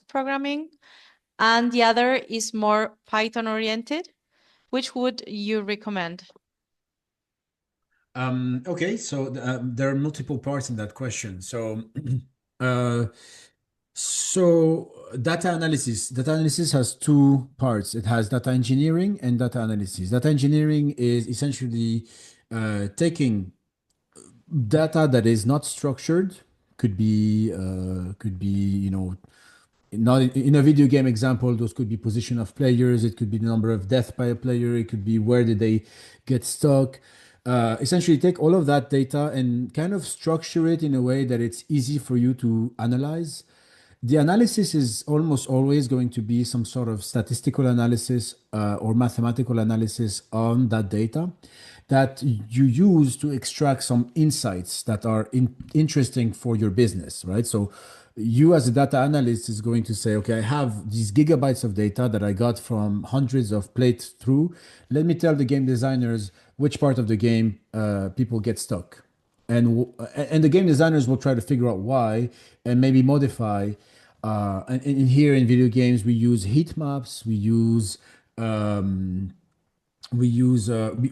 A: programming and the other is more Python oriented. Which would you recommend?
B: Okay, so there are multiple parts in that question. Uh, so data analysis. Data analysis has two parts. It has data engineering and data analysis. Data engineering is essentially taking data that is not structured, could be not in a video game example, those could be position of players, it could be the number of death by a player, it could be where did they get stuck. Essentially take all of that data and kind of structure it in a way that it's easy for you to analyze. The analysis is almost always going to be some sort of statistical analysis or mathematical analysis on that data that you use to extract some insights that are interesting for your business, right? So you as a data analyst is going to say, okay, I have these gigabytes of data that I got from hundreds of playthrough. Let me tell the game designers which part of the game people get stuck, and the game designers will try to figure out why and maybe modify. And here in video games, we use heat maps. We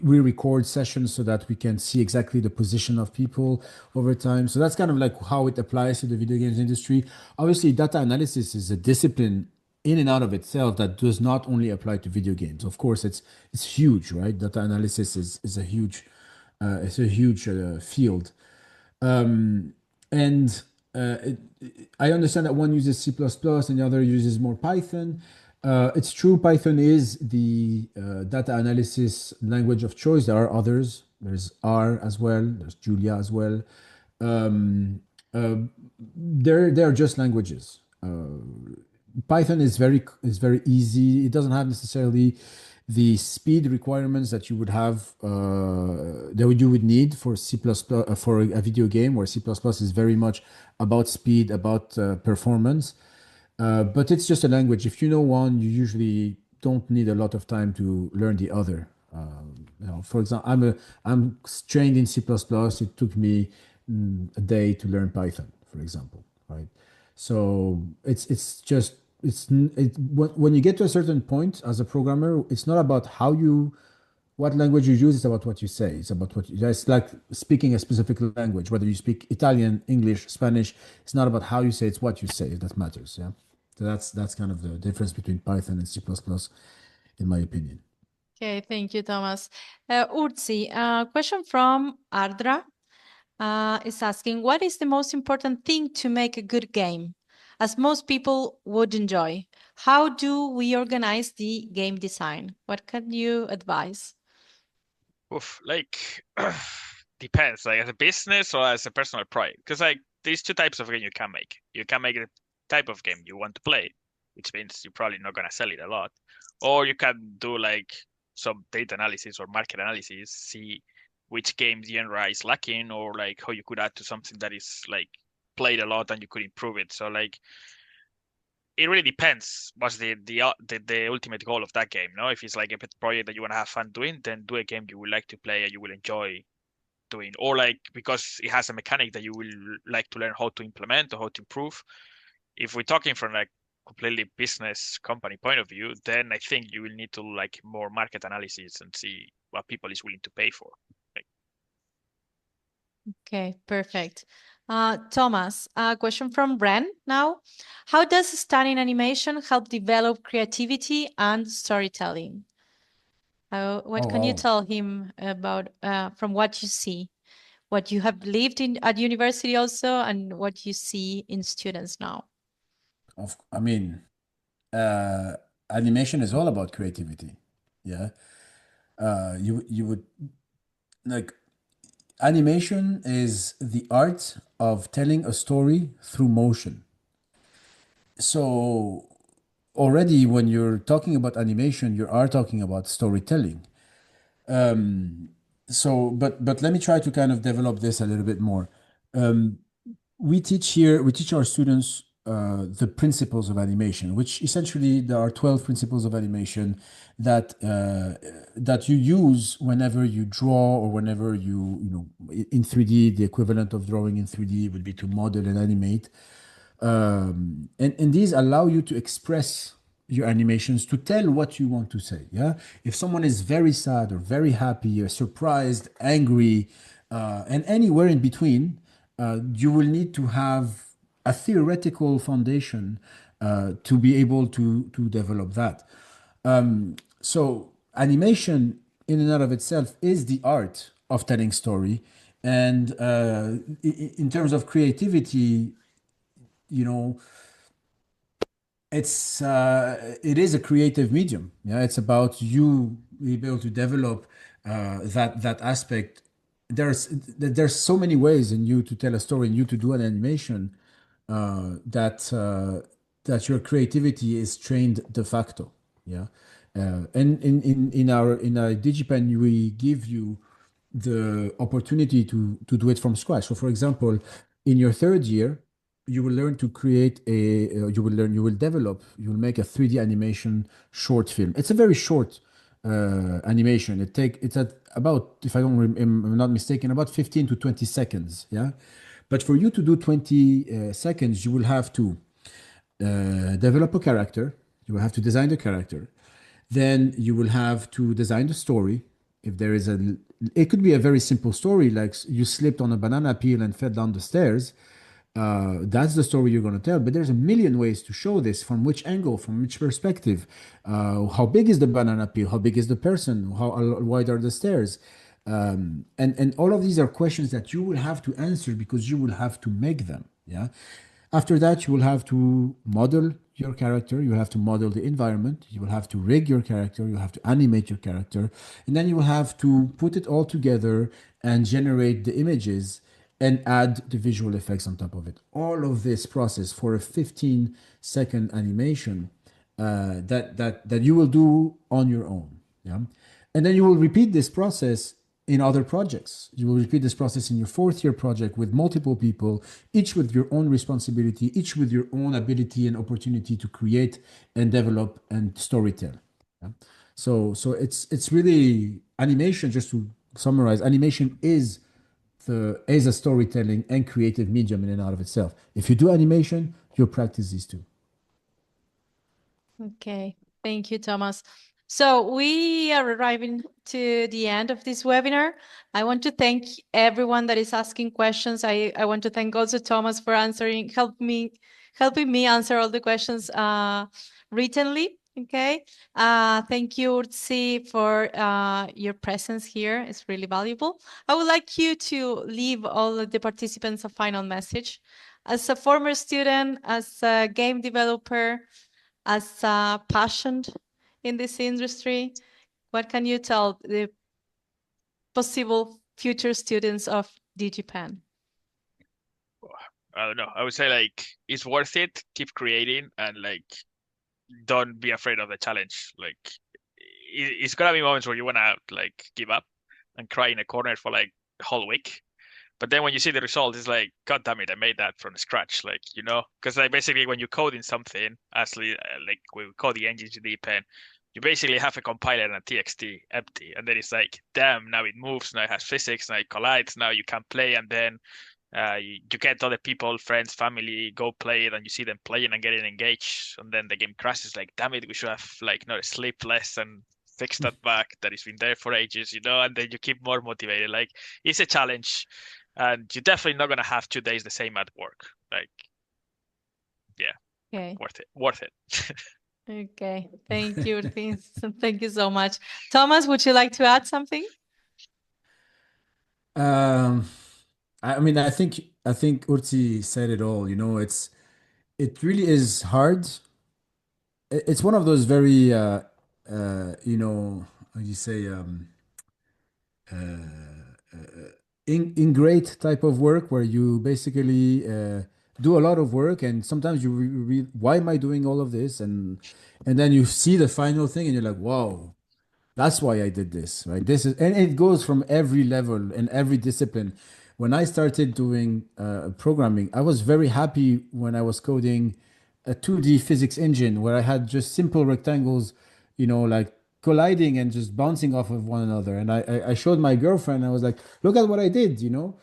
B: record sessions so that we can see exactly the position of people over time. So that's kind of like how it applies to the video games industry. Obviously, data analysis is a discipline in and out of itself that does not only apply to video games. Of course, it's huge, right? Data analysis is a huge field. And I understand that one uses C++ and the other uses more Python. It's true, Python is the data analysis language of choice. There are others. There's R as well. There's Julia as well. They're just languages. Python is very easy. It doesn't have necessarily the speed requirements that you would have that you would need for C++ for a video game, where C++ is very much about speed, about performance. But it's just a language. If you know one, you usually don't need a lot of time to learn the other. For example, I'm trained in C++. It took me a day to learn Python, for example, right? So when you get to a certain point as a programmer, it's not about what language you use, it's about what you say. It's like speaking a specific language, whether you speak Italian, English, Spanish. It's not about how you say, it's what you say that matters. Yeah. So that's kind of the difference between Python and C++, in my opinion.
A: Okay, thank you, Thomas. Urzi, a question from Ardra is asking, what is the most important thing to make a good game, as most people would enjoy? How do we organize the game design? What can you advise?
C: Oof, like depends, like as a business or as a personal project. Because like there's two types of game you can make. You can make the type of game you want to play, which means you're probably not gonna sell it a lot, or you can do like some data analysis or market analysis, see which game genre is lacking, or like how you could add to something that is like played a lot and you could improve it. So like it really depends what's the ultimate goal of that game. No, if it's like a pet project that you want to have fun doing, then do a game you would like to play and you will enjoy doing, or like because it has a mechanic that you will like to learn how to implement or how to improve. If we're talking from like completely business company point of view, then I think you will need to like more market analysis and see what people is willing to pay for. Like,
A: Okay, perfect. Thomas, a question from Bren now. How does studying animation help develop creativity and storytelling? What can you
B: wow.
A: tell him about from what you see, what you have lived in at university also, and what you see in students now?
B: I mean, animation is all about creativity. Yeah. You would like animation is the art of telling a story through motion. So already when you're talking about animation, you are talking about storytelling. But let me try to kind of develop this a little bit more. Um, we teach our students the principles of animation, which essentially there are 12 principles of animation that you use whenever you draw or whenever in 3D, the equivalent of drawing in 3D would be to model and animate. And these allow you to express your animations to tell what you want to say. Yeah. If someone is very sad or very happy or surprised, angry, and anywhere in between, you will need to have a theoretical foundation to be able to develop that. So animation in and out of itself is the art of telling story. And in terms of creativity, you know, it is a creative medium. Yeah, it's about you being able to develop that aspect. There's so many ways in you to tell a story and you to do an animation that your creativity is trained de facto. Yeah, and in our DigiPen we give you the opportunity to do it from scratch. So, for example, in your third year, you will learn to create you will develop, you will make a 3D animation short film. It's a very short animation. It's at about, if I'm not mistaken, about 15 to 20 seconds. Yeah. But for you to do 20 seconds, you will have to develop a character. You will have to design the character. Then you will have to design the story. If there is it could be a very simple story, like you slipped on a banana peel and fell down the stairs. That's the story you're going to tell. But there's a million ways to show this. From which angle, from which perspective, how big is the banana peel, how big is the person, how wide are the stairs, and all of these are questions that you will have to answer because you will have to make them. Yeah. After that, you will have to model your character, you will have to model the environment, you will have to rig your character, you have to animate your character, and then you will have to put it all together and generate the images and add the visual effects on top of it. All of this process for a 15-second animation that you will do on your own. Yeah. And then you will repeat this process in other projects. You will repeat this process in your fourth year project with multiple people, each with your own responsibility, each with your own ability and opportunity to create and develop and storytell. Yeah? So it's really animation. Just to summarize, animation is a storytelling and creative medium in and out of itself. If you do animation, you practice these two.
A: Okay, thank you, Thomas. So we are arriving to the end of this webinar. I want to thank everyone that is asking questions. I want to thank also Thomas for helping me answer all the questions writtenly. Okay. Thank you, Urtsi, for your presence here. It's really valuable. I would like you to leave all of the participants a final message. As a former student, as a game developer, as a passion in this industry, what can you tell the possible future students of DigiPen?
C: I don't know. I would say like it's worth it. Keep creating and like don't be afraid of the challenge. Like it's gonna be moments where you wanna like give up and cry in a corner for like the whole week. But then when you see the result, it's like, God damn it, I made that from scratch. Like, you know, because like basically when you code in something, as like we code the engines in DigPen, you basically have a compiler and a TXT empty, and then it's like, damn, now it moves, now it has physics, now it collides, now you can play, and then you get other people, friends, family, go play it, and you see them playing and getting engaged, and then the game crashes. Like, damn it, we should have like not sleep less and fix that bug that has been there for ages, you know. And then you keep more motivated. Like, it's a challenge, and you're definitely not gonna have 2 days the same at work. Like, yeah,
A: Okay.
C: worth it.
A: Okay, thank you. Thank you so much. Thomas, would you like to add something?
B: I mean, I think Urti said it all. You know, it really is hard. It's one of those very you know, how do you say ingrate type of work where you basically do a lot of work, and sometimes you read, why am I doing all of this? And then you see the final thing and you're like, wow, that's why I did this, right? This is, and it goes from every level and every discipline. When I started doing programming, I was very happy when I was coding a 2D physics engine where I had just simple rectangles, you know, like colliding and just bouncing off of one another. And I showed my girlfriend, I was like, look at what I did, you know?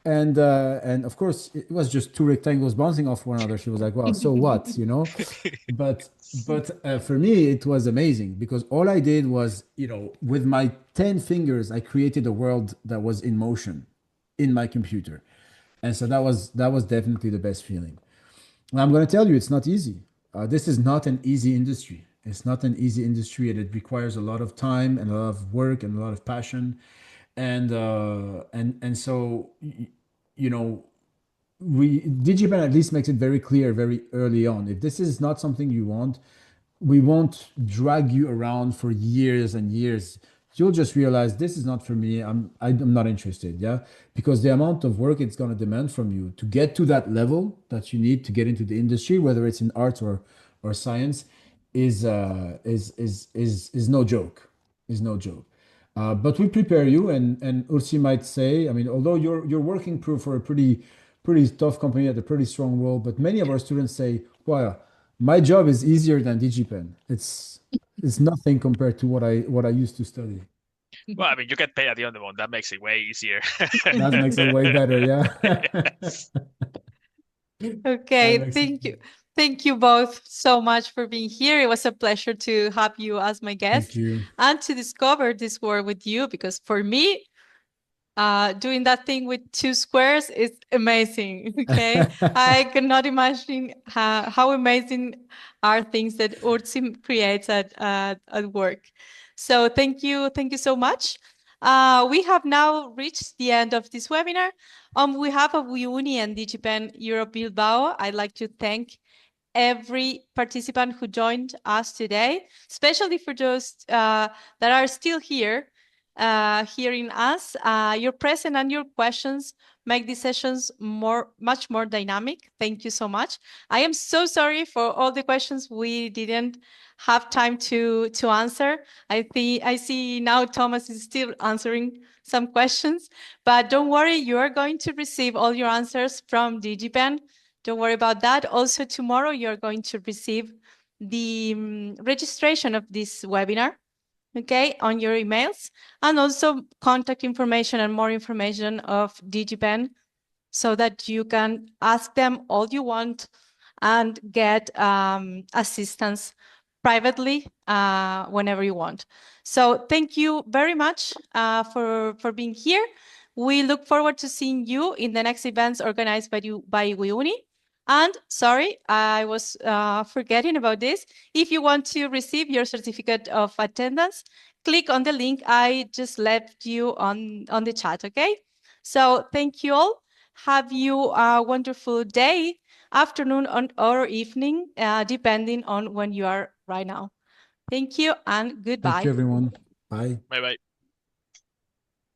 B: And of course it was just two rectangles bouncing off one another. She was like, well, so what, you know? But for me it was amazing because all I did was, you know, with my 10 fingers I created a world that was in motion in my computer. And so that was definitely the best feeling. And I'm going to tell you, it's not easy. This is not an easy industry. It's not an easy industry, and it requires a lot of time and a lot of work and a lot of passion. And so you know, we DigiPen at least makes it very clear very early on. If this is not something you want, we won't drag you around for years and years. You'll just realize this is not for me. I'm not interested. Yeah, because the amount of work it's going to demand from you to get to that level that you need to get into the industry, whether it's in art or science, is no joke. Is no joke. But we prepare you, and Ursi might say, I mean, although you're working for a pretty tough company at a pretty strong role, but many of our students say, "Well, my job is easier than DigiPen. It's nothing compared to what I used to study."
C: Well, I mean, you get paid at the end of the month. That makes it way easier.
B: That makes it way better, yeah.
A: Okay,
B: That makes
A: thank you. Thank you both so much for being here. It was a pleasure to have you as my guest
B: Thank you.
A: and to discover this world with you, because for me, doing that thing with two squares is amazing. Okay, I cannot imagine how amazing are things that Urtsim creates at work. So thank you so much. We have now reached the end of this webinar. On behalf of WeUni and DigiPen Europe-Bilbao, I'd like to thank every participant who joined us today, especially for those that are still here, hearing us. Your presence and your questions make these sessions much more dynamic. Thank you so much. I am so sorry for all the questions we didn't have time to answer. I see now Thomas is still answering some questions, but don't worry, you are going to receive all your answers from DigiPen. Don't worry about that. Also, tomorrow you're going to receive the registration of this webinar, okay, on your emails, and also contact information and more information of DigiPen so that you can ask them all you want and get assistance privately whenever you want. So thank you very much for being here. We look forward to seeing you in the next events organized by WeUni. And sorry, I was forgetting about this. If you want to receive your certificate of attendance, click on the link I just left you on the chat, okay? So thank you all. Have you a wonderful day, afternoon, or evening, depending on when you are right now. Thank you and goodbye.
B: Thank you, everyone. Bye.
C: Bye bye.